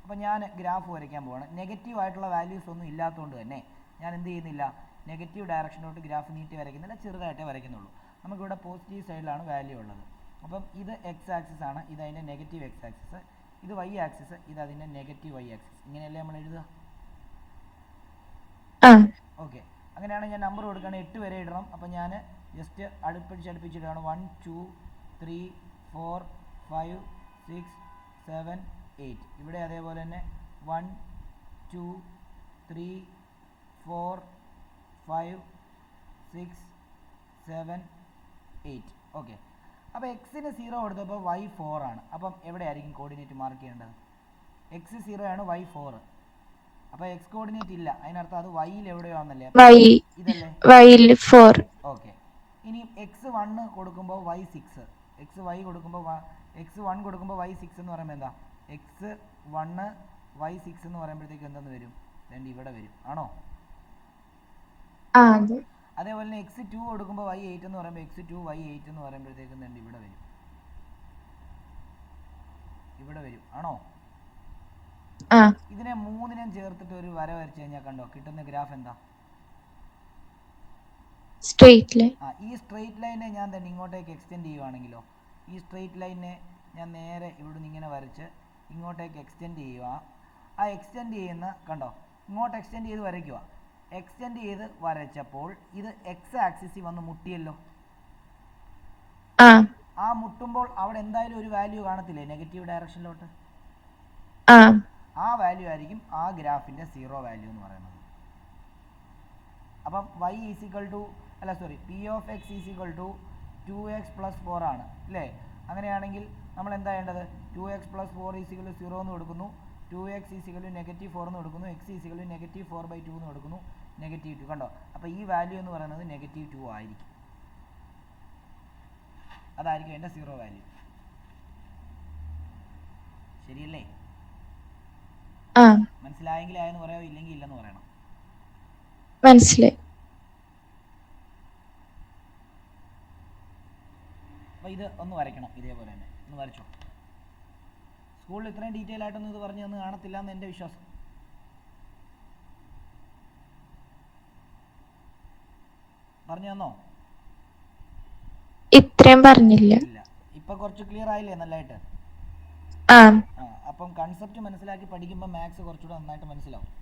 അപ്പോൾ ഞാൻ ഗ്രാഫ് വരയ്ക്കാൻ പോവാണ്. നെഗറ്റീവ് ആയിട്ടുള്ള വാല്യൂസ് ഒന്നും ഇല്ലാത്തതുകൊണ്ട് തന്നെ ഞാൻ എന്ത് ചെയ്യുന്നില്ല, നെഗറ്റീവ് ഡയറക്ഷനിലോട്ട് ഗ്രാഫ് നീട്ടി വരയ്ക്കുന്നില്ല, ചെറുതായിട്ടേ വരയ്ക്കുന്നുള്ളൂ. നമുക്കിവിടെ പോസിറ്റീവ് സൈഡിലാണ് വാല്യൂ ഉള്ളത്. അപ്പം ഇത് എക്സ് ആക്സിസ് ആണ്, ഇത് അതിൻ്റെ നെഗറ്റീവ് എക്സ് ആക്സിസ്, ഇത് വൈ ആക്സിസ്, ഇത് അതിൻ്റെ നെഗറ്റീവ് വൈ ആക്സിസ്. ഇങ്ങനെയല്ലേ നമ്മൾ എഴുതുക? ഓക്കെ, അങ്ങനെയാണ് ഞാൻ നമ്പർ കൊടുക്കുകയാണെങ്കിൽ 8 വരെ ഇടണം. അപ്പോൾ ഞാൻ ജസ്റ്റ് അടുപ്പിച്ചിടുകയാണ്. 1 2 3 4 5 6 7 8. ഇവിടെ അതേപോലെ തന്നെ 1 2 3 4 5 6 7 8. ഓക്കെ, അപ്പോൾ എക്സിന് 0 കൊടുത്തപ്പോൾ വൈ 4 ആണ്. അപ്പം എവിടെയായിരിക്കും കോർഡിനേറ്റ് മാർക്ക് ചെയ്യേണ്ടത്? എക്സ് 0 ആണ്, വൈ 4. അപ്പോൾ എക്സ് കോർഡിനേറ്റ് ഇല്ല, അതിനർത്ഥം അത് വൈയിൽ എവിടെയോ ആണെന്നല്ലേ? ഇതല്ലേ? ഓക്കെ, ഇനി എക്സ് 1 കൊടുക്കുമ്പോൾ വൈ 6, എക്സ് 1 കൊടുക്കുമ്പോൾ വൈ 6 എന്ന് പറയുമ്പോൾ എന്താ? എക്സ് 1 വൈ 6 എന്ന് പറയുമ്പോഴത്തേക്ക് എന്തെന്ന് വരും? രണ്ട് ഇവിടെ വരും. ആണോ? അതേപോലെ തന്നെ എക്സ് 2 കൊടുക്കുമ്പോൾ വൈ 8 എന്ന് പറയുമ്പോൾ എക്സ് 2 വൈ 8 എന്ന് പറയുമ്പോഴത്തേക്ക് എന്തുണ്ട്? ഇവിടെ വരും. ആണോ? ഇതിനെ 3നെയും ചേർത്തിട്ട് ഒരു വര വരച്ച് കഴിഞ്ഞാൽ കണ്ടോ കിട്ടുന്ന ഗ്രാഫ് എന്താ? Straight line. ഈ സ്ട്രെയിറ്റ് ലൈനെ ഞാൻ തന്നെ ഇങ്ങോട്ടേക്ക് എക്സ്റ്റെൻഡ് ചെയ്യുവാണെങ്കിലോ, ഈ സ്ട്രെയിറ്റ് ലൈനെ ഞാൻ നേരെ ഇവിടുന്ന് ഇങ്ങനെ വരച്ച് ഇങ്ങോട്ടേക്ക് എക്സ്റ്റെൻഡ് ചെയ്യുക. ആ എക്സ്റ്റെൻഡ് ചെയ്യുന്ന കണ്ടോ, ഇങ്ങോട്ട് എക്സ്റ്റെൻഡ് ചെയ്ത് വരയ്ക്കുക. എക്സ്റ്റെൻഡ് ചെയ്ത് വരച്ചപ്പോൾ ഇത് എക്സ് ആക്സിസിൽ വന്ന് മുട്ടിയല്ലോ. ആ മുട്ടുമ്പോൾ അവിടെ എന്തായാലും ഒരു വാല്യൂ കാണത്തില്ലേ നെഗറ്റീവ് ഡയറക്ഷനിലോട്ട്? ആ വാല്യൂ ആയിരിക്കും ആ ഗ്രാഫിൻ്റെ സീറോ വാല്യൂ എന്ന് പറയുന്നത്. അപ്പം y is equal to p of x is equal to 2x + 4 ആണ് അല്ലേ? അങ്ങനെയാണെങ്കിൽ നമ്മൾ എന്താ ചെയ്യേണ്ടത്? 2x + 4 ഈസിക്വൽ ടു 0 എന്ന് കൊടുക്കുന്നു, 2x ഈസിക്വൽ ടു -4 എന്ന് കൊടുക്കുന്നു, x ഈസിക്വൽ ടു -4/2 എന്ന് കൊടുക്കുന്നു, -2. കണ്ടോ? അപ്പോൾ ഈ വാല്യൂ എന്ന് പറയുന്നത് -2 ആയിരിക്കും. അതായിരിക്കും എൻ്റെ സീറോ വാല്യൂ. ശരിയല്ലേ? മനസ്സിലായെങ്കിൽ ആയെന്ന് പറയാമോ, ഇല്ലെങ്കിൽ ഇല്ലെന്ന് പറയണം. മനസ്സിലായി. അപ്പോൾ ഇത് ഒന്ന് വരയ്ക്കണം, ഇതേപോലെ തന്നെ ഒന്ന് വരച്ചോ. സ്കൂളിൽ ഇത്രയും ഡീറ്റെയിൽ ആയിട്ടൊന്നും ഇത് പറഞ്ഞു തന്ന് കാണത്തില്ല എന്ന് എൻ്റെ വിശ്വാസം. പറഞ്ഞു തന്നോ? ഇത്രയും പറഞ്ഞില്ല. ഇപ്പൊ കുറച്ച് ക്ലിയർ ആയില്ലേ നല്ലതായിട്ട്? അപ്പം കൺസെപ്റ്റ് മനസ്സിലാക്കി പഠിക്കുമ്പോൾ മാത്സ് കുറച്ചുകൂടെ നന്നായിട്ട് മനസ്സിലാവും.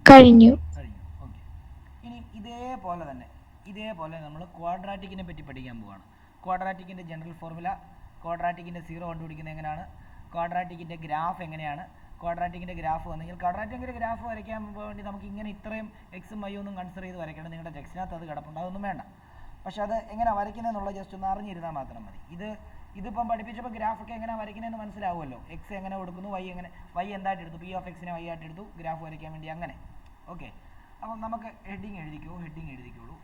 കഴിഞ്ഞു. ഓക്കെ. ഇനി ഇതേപോലെ നമ്മൾ ക്വാഡ്രാറ്റിക്കിനെ പറ്റി പഠിക്കാൻ പോവാണ്. ക്വാഡ്രാറ്റിക്കിൻ്റെ ജനറൽ ഫോർമുല, ക്വാഡ്രാറ്റിക്കിൻ്റെ സീറോ കണ്ടുപിടിക്കുന്നത് എങ്ങനെയാണ്, ക്വാഡ്രാറ്റിക്കിൻ്റെ ഗ്രാഫ് എങ്ങനെയാണ്, ക്വാഡ്രാറ്റിക്കിൻ്റെ ഗ്രാഫ് വന്നെങ്കിൽ ക്വാഡ്രാറ്റിക്കിൻ്റെ ഗ്രാഫ് വരയ്ക്കാൻ വേണ്ടി നമുക്ക് ഇങ്ങനെ ഇത്രയും എക്സും വൈ ഒന്നും കൺസിഡർ ചെയ്ത് വരയ്ക്കണം. നിങ്ങളുടെ ടെക്സ്റ്റിനകത്ത് അത് കിടപ്പുണ്ട്, അതൊന്നും വേണ്ട. പക്ഷെ അത് എങ്ങനെ വരയ്ക്കുന്നതെന്നുള്ള ജസ്റ്റ് ഒന്ന് അറിഞ്ഞിരുന്നാൽ മാത്രം മതി. ഇതിപ്പം പഠിപ്പിച്ചപ്പോൾ ഗ്രാഫൊക്കെ എങ്ങനെ വരയ്ക്കുന്നതെന്ന് മനസ്സിലാവുമല്ലോ. എക്സ് എങ്ങനെ കൊടുക്കുന്നു, വൈ എന്തായിട്ട് എടുത്തു, പി ഓഫ് എക്സിനെ വൈ ആയിട്ട് എടുത്തു, ഗ്രാഫ് വരയ്ക്കാൻ വേണ്ടി അങ്ങനെ. ഓക്കെ. അപ്പം നമുക്ക് heading എഴുതിക്കോളൂ.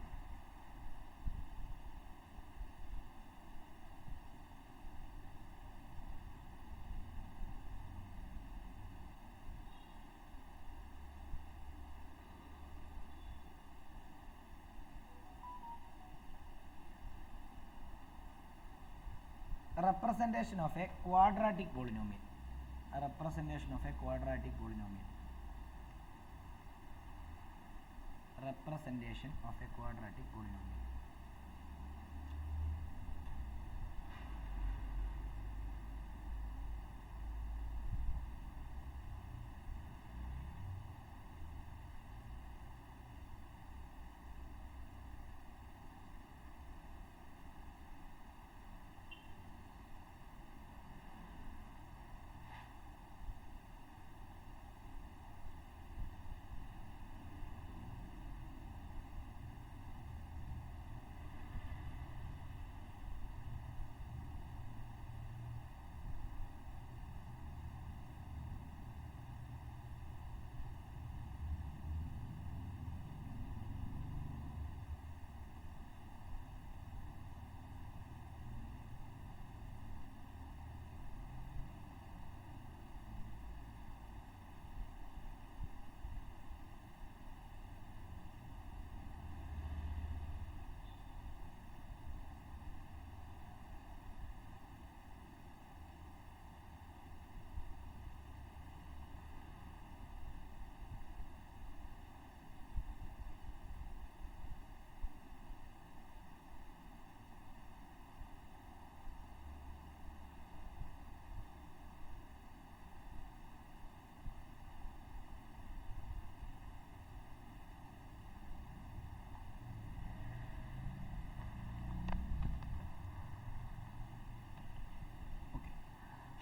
representation of a quadratic polynomial. Representation of a quadratic polynomial. Representation of a quadratic polynomial.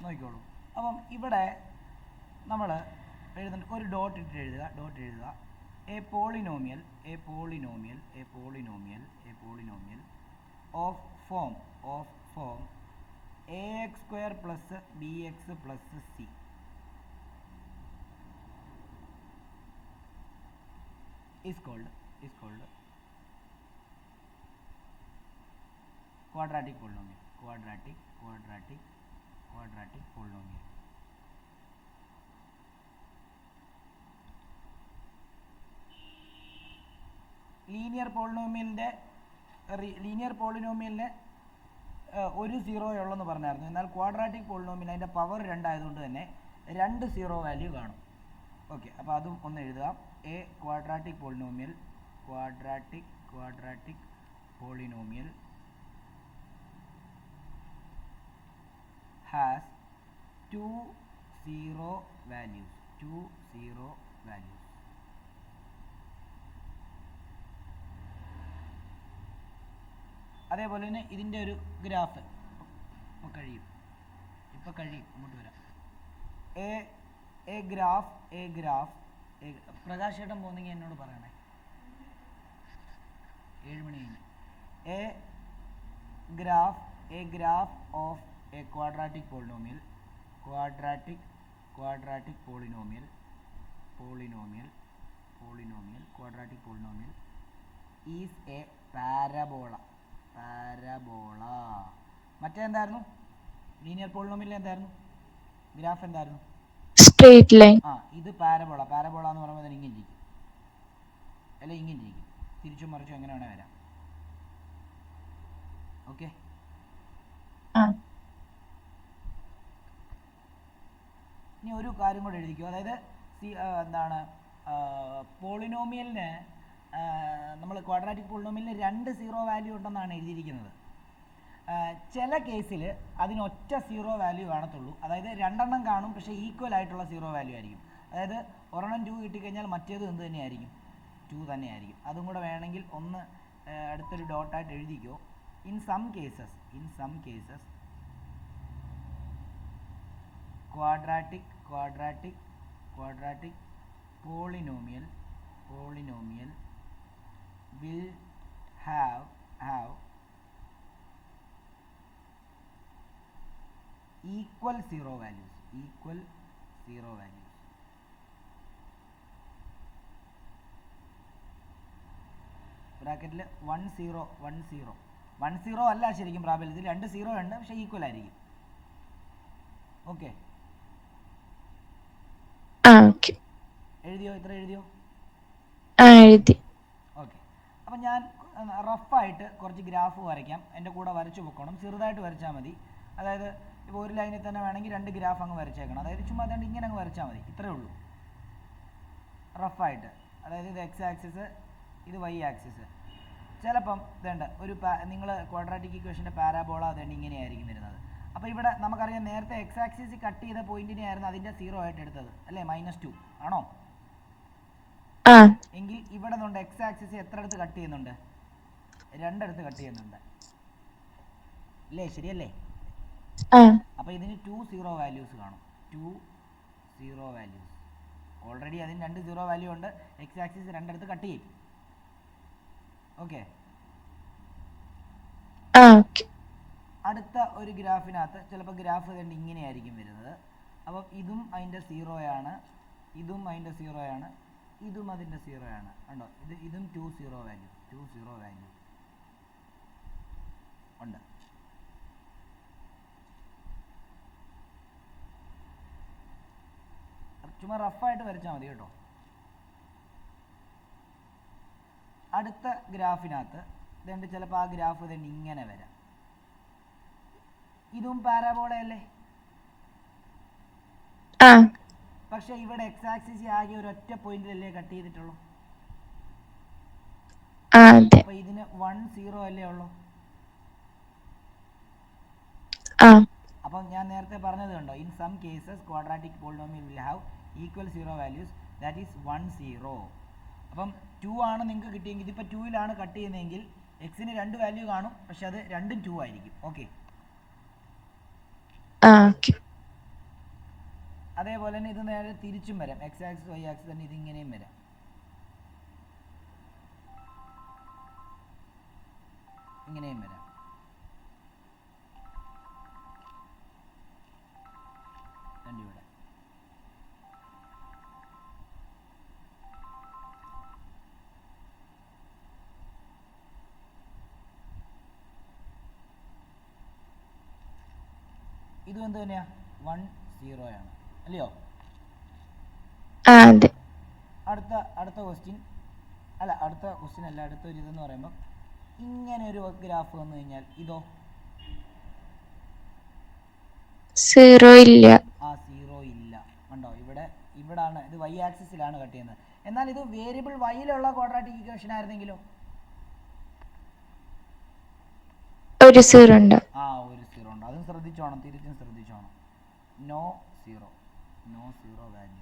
നോക്കിക്കോളൂ. അപ്പം ഇവിടെ നമ്മൾ എഴുതുന്നുണ്ട്, ഒരു ഡോട്ട് ഇട്ട് എഴുതുക. A polynomial of form ax² + bx + c is called is called quadratic polynomial. Quadratic polynomial. Linear പോളിനോമിയലിന് ഒരു സീറോ ഉള്ളെന്ന് പറഞ്ഞായിരുന്നു. എന്നാൽ ക്വാഡ്രാറ്റിക് പോളിനോമിയൽ അതിൻ്റെ പവർ 2 ആയതുകൊണ്ട് തന്നെ 2 സീറോ വാല്യൂ കാണും. ഓക്കെ, അപ്പോൾ അതും ഒന്ന് എഴുതാം. A quadratic polynomial has 2 zero values. അതേപോലെ തന്നെ ഇതിൻ്റെ ഒരു ഗ്രാഫ് ഇപ്പോൾ കഴിയും അങ്ങോട്ട് വരാം. എ ഗ്രാഫ് പ്രകാശ് ചേട്ടൻ പോകുന്നെങ്കിൽ എന്നോട് പറയണേ. 7 മണി കഴിഞ്ഞു. A graph of a quadratic polynomial quadratic polynomial is a parabola. മറ്റേ എന്തായിരുന്നു? ലീനിയർ പോളിനോമിയൽ എന്തായിരുന്നു? ഗ്രാഫ് എന്തായിരുന്നു? Straight line. ഇത് പാരബോള എന്ന് പറയുമ്പോൾ തന്നെ ഇങ്ങനെ ഇരിക്കും, അല്ല ഇങ്ങനെ ഇരിക്കും, തിരിച്ചും മറിച്ചും എങ്ങനെ വേണേൽ വരാം. ഓക്കെ, ഇനി ഒരു കാര്യം കൂടെ എഴുതിക്കോ. അതായത് എന്താണ് പോളിനോമിയലിന് നമ്മൾ ക്വാഡ്രാറ്റിക് പോളിനോമിയലിന് 2 സീറോ വാല്യൂ ഉണ്ടെന്നാണ് എഴുതിയിരിക്കുന്നത്. ചില കേസിൽ അതിന് ഒറ്റ സീറോ വാല്യൂ കാണത്തുള്ളൂ. അതായത് 2 എണ്ണം കാണും, പക്ഷേ ഈക്വൽ ആയിട്ടുള്ള സീറോ വാല്യൂ ആയിരിക്കും. അതായത് ഒരെണ്ണം 2 കിട്ടിക്കഴിഞ്ഞാൽ മറ്റേത് എന്ത് തന്നെയായിരിക്കും? 2 തന്നെയായിരിക്കും. അതും കൂടെ വേണമെങ്കിൽ ഒന്ന് അടുത്തൊരു ഡോട്ടായിട്ട് എഴുതിക്കോ. In some cases quadratic polynomial will have equal zero values. ബ്രാക്കറ്റിൽ 1 0 അല്ല ശരിക്കും പ്രാബല്യത്തിൽ 2 സീറോ ഉണ്ട്, പക്ഷേ ഈക്വൽ ആയിരിക്കും. ഓക്കെ, എഴുതിയോ? ഇത്ര എഴുതിയോ? എഴുതി. ഓക്കെ, അപ്പം ഞാൻ റഫായിട്ട് കുറച്ച് ഗ്രാഫ് വരയ്ക്കാം. എൻ്റെ കൂടെ വരച്ചു പൊക്കണം, ചെറുതായിട്ട് വരച്ചാൽ മതി. അതായത് ഇപ്പോൾ ഒരു ലൈനിൽ തന്നെ വേണമെങ്കിൽ 2 ഗ്രാഫ് അങ്ങ് വരച്ചേക്കണം. അതായത് ചുമ്മാ അതുകൊണ്ട് ഇങ്ങനെ അങ്ങ് വരച്ചാൽ മതി, ഇത്രയേ ഉള്ളൂ റഫായിട്ട്. അതായത് ഇത് എക്സ് ആക്സിസ്, ഇത് വൈ ആക്സിസ്. ചിലപ്പം ഇതേണ്ട ഒരു നിങ്ങൾ ക്വാഡ്രാറ്റിക് ഇക്വേഷൻ്റെ പാരാബോള അതുകൊണ്ട് ഇങ്ങനെയായിരിക്കും വരുന്നത്. അപ്പോൾ ഇവിടെ നമുക്കറിയാം നേരത്തെ എക്സ് ആക്സിസ് കട്ട് ചെയ്ത പോയിന്റിനെ ആയിരുന്നു അതിൻ്റെ സീറോ ആയിട്ട് എടുത്തത്, അല്ലേ? -2 ആണോ? എങ്കിൽ ഇവിടെ നിന്നുണ്ട് എക്സ് ആക്സിസ് എത്ര അടുത്ത് കട്ട് ചെയ്യുന്നുണ്ട്? 2 അടുത്ത് കട്ട് ചെയ്യുന്നുണ്ട്, അല്ലേ? ശരിയല്ലേ? അപ്പോൾ ഇതിന് 2 സീറോ വാല്യൂസ് കാണും. 2 സീറോ വാല്യൂസ് ഓൾറെഡി അതിന് 2 സീറോ വാല്യൂ ഉണ്ട്. എക്സ് ആക്സിസ് 2 അടുത്ത് കട്ട് ചെയ്യും. ഓക്കെ, അടുത്ത ഒരു ഗ്രാഫിനകത്ത് ചിലപ്പോൾ ഗ്രാഫ് കണ്ട് ഇങ്ങനെയായിരിക്കും വരുന്നത്. അപ്പം ഇതും അതിൻ്റെ സീറോയാണ്, ഇതും അതിൻ്റെ സീറോയാണ്, ഇതും അതിൻ്റെ സീറോയാണ്. ഉണ്ടോ? ഇതും 2 സീറോ വാല്യൂ ഉണ്ട്. ചുമ്മാ റഫായിട്ട് വരച്ചാൽ മതി കേട്ടോ. അടുത്ത ഗ്രാഫിനകത്ത് ഇതുണ്ട്, ചിലപ്പോൾ ആ ഗ്രാഫ് തന്നെ ഇങ്ങനെ വരാം. ഇതും പാരാബോളയല്ലേ? പക്ഷെ ഇവിടെ എക്സ് ആക്സിസ് ആകെ ഒരു ഒറ്റ പോയിന്റിലല്ലേ കട്ട് ചെയ്തിട്ടുള്ളൂ. അപ്പൊ ഇതിന് 1 0 അല്ലേ ഉള്ളൂ. അപ്പം ഞാൻ നേരത്തെ പറഞ്ഞത് കണ്ടോ, in some cases quadratic polynomial will have equal zero values, that is 1 0. അപ്പം 2 ആണ് നിങ്ങൾക്ക് കിട്ടിയെങ്കിൽ, ഇതിപ്പോൾ 2ലാണ് കട്ട് ചെയ്യുന്നതെങ്കിൽ എക്സിന് 2 വാല്യൂ കാണും, പക്ഷെ അത് രണ്ടും 2 ആയിരിക്കും. ഓക്കെ, അതേപോലെ തന്നെ ഇത് നേരെ തിരിച്ചും വരാം. എക്സ് ആക്സിസ് വൈ ആക്സിസ് തന്നെ ഇതിങ്ങനെയും വരാം. ഇങ്ങനെയും വരാം. രണ്ടിവിടെ ഇതും എന്ത് തന്നെയാ 1 0 ആണ് അല്ലയോ? അതെ. അടുത്ത ക്വസ്റ്റ്യൻ അല്ല, അടുത്തൊരു ഇതെന്ന് പറയുമ്പോൾ ഇങ്ങനെ ഒരു ഗ്രാഫ് വന്നു കഴിഞ്ഞാൽ ഇതോ 0 ഇല്ല. ആ 0 ഇല്ല. കണ്ടോ, ഇവിടാണ് ഇത് y ആക്സിസിലാണ് കട്ട് ചെയ്യുന്നത്. എന്നാൽ ഇത് വേരിയബിൾ വൈയിലുള്ള ക്വാഡ്രാറ്റിക് ഇക്വേഷൻ ആയിരുന്നെങ്കിലോ ഒരു 0 ഉണ്ട്. ആ ഒരു 0 ഉണ്ട്. അതും ശ്രദ്ധിച്ചോണം, തിരിച്ചും ശ്രദ്ധിച്ചോണം. No zero value.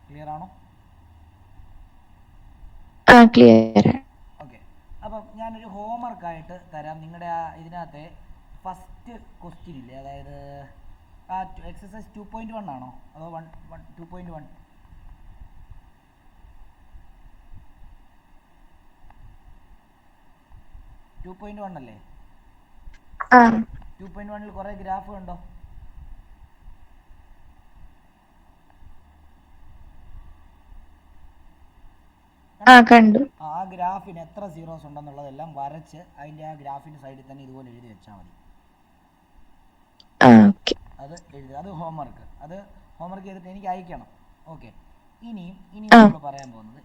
ക്ലിയർ ആണോ? ക്ലിയർ. ഓക്കെ. അപ്പം ഞാനൊരു ഹോംവർക്കായിട്ട് തരാം. നിങ്ങളുടെ ആ ഇതിനകത്തെ ഫസ്റ്റ് ക്വസ്റ്റ്യൻ ഇല്ലേ, അതായത് ആ എക്സസൈസ് 2.1 ആണോ അതോ 2.1? 2.1 അല്ലേ? 2.1ൽ കുറേ ഗ്രാഫ് കണ്ടോ? കണ്ടു. ആ ഗ്രാഫിന് എത്ര സീറോസ് ഉണ്ടെന്നുള്ളതെല്ലാം വരച്ച് അതിൻ്റെ ആ ഗ്രാഫിൻ്റെ സൈഡിൽ തന്നെ ഇതുപോലെ എഴുതി വെച്ചാൽ മതി. അത് എഴുതുക. അത് ഹോംവർക്ക് ചെയ്തിട്ട് എനിക്ക് അയക്കണം. ഓക്കെ. ഇനി നമ്മൾ പറയാൻ പോകുന്നത്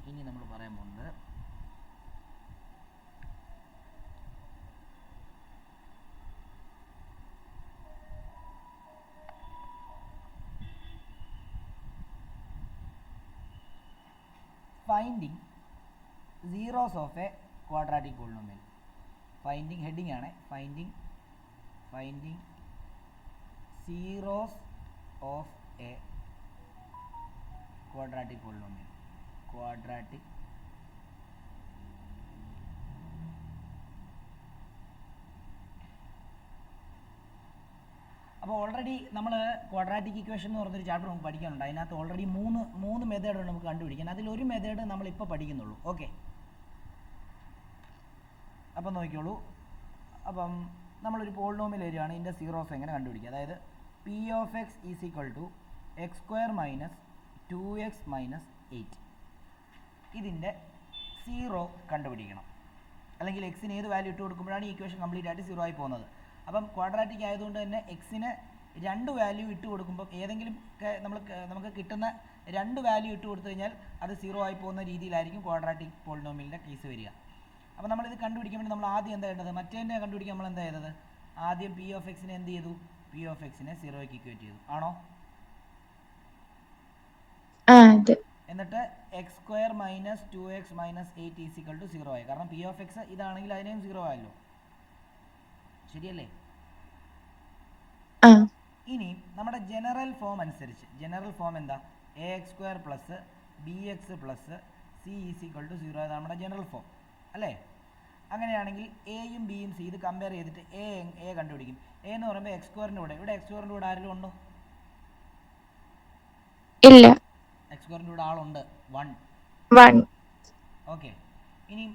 finding zeros of a quadratic polynomial. Finding heading ആണ്. Finding zeros of a quadratic polynomial. അപ്പോൾ ഓൾറെഡി നമ്മൾ ക്വാഡ്രാറ്റിക് ഇക്വേഷൻ എന്ന് പറഞ്ഞൊരു ചാപ്റ്റർ നമുക്ക് പഠിക്കാനുണ്ട്. അതിനകത്ത് ഓൾറെഡി മൂന്ന് മെത്തേഡുകൾ നമുക്ക് കണ്ടുപിടിക്കാൻ. അതിലൊരു മെത്തേഡ് നമ്മളിപ്പോൾ പഠിക്കുന്നുള്ളൂ. ഓക്കെ. അപ്പം നോക്കിയോളൂ. അപ്പം നമ്മളൊരു പോളിനോമിയൽ വരികയാണ്. ഇതിൻ്റെ സീറോസ് എങ്ങനെ കണ്ടുപിടിക്കുക? അതായത് p of x is equal to x square minus 2x minus 8. ഇതിൻ്റെ സീറോ കണ്ടുപിടിക്കണം. അല്ലെങ്കിൽ എക്സിന് ഏത് വാല്യൂ ഇട്ട് കൊടുക്കുമ്പോഴാണ് ഈ ഇക്വേഷൻ കംപ്ലീറ്റ് ആയിട്ട് സീറോ ആയി പോകുന്നത്. അപ്പം ക്വാഡ്രാറ്റിക് ആയതുകൊണ്ട് തന്നെ എക്സിന് 2 വാല്യൂ ഇട്ട് കൊടുക്കുമ്പോൾ ഏതെങ്കിലും നമുക്ക് കിട്ടുന്ന 2 വാല്യൂ ഇട്ട് കൊടുത്തു കഴിഞ്ഞാൽ അത് സീറോ ആയി പോകുന്ന രീതിയിലായിരിക്കും ക്വാഡ്രാറ്റിക് പോളിനോമിയലിൻ്റെ കേസ് വരിക. അപ്പോൾ നമ്മളിത് കണ്ടുപിടിക്കാൻ വേണ്ടി നമ്മൾ ആദ്യം എന്താ ചെയ്യേണ്ടത്? മറ്റേതിനെ കണ്ടുപിടിക്കാൻ നമ്മൾ എന്താ ചെയ്തത്? ആദ്യം പി ഓഫ് എക്സിനെ എന്ത് ചെയ്തു? പി ഓഫ് എക്സിനെ സീറോയ്ക്ക് ഇക്വേറ്റ് ചെയ്തു. ആണോ? എന്നിട്ട് x square minus 2x minus 8 is equal to 0 ആയി. കാരണം പി ഓഫ് എക്സ് ഇതാണെങ്കിൽ അതിനെയും 0 ആയല്ലോ. ശരിയല്ലേ? ഇനി നമ്മുടെ ജനറൽ ഫോം അനുസരിച്ച്, ജനറൽ ഫോം എന്താ? A x square plus b x plus c is equal to 0 ആണ് നമ്മുടെ ജനറൽ ഫോം അല്ലേ? അങ്ങനെയാണെങ്കിൽ എയും ബിയും സി ഇത് കമ്പയർ ചെയ്തിട്ട് എ കണ്ടുപിടിക്കും. എ എന്ന് പറയുമ്പോൾ എക്സ് സ്ക്വയറിൻ്റെ കൂടെ, ഇവിടെ എക്സ് സ്ക്വയറിൻ്റെ കൂടെ ആരെങ്കിലും ഉണ്ടോ? ഇല്ല. എക്സ് സ്ക്വയറിൻ്റെ കൂടെ ആളുണ്ട്, 1. ഓക്കെ. ഇനി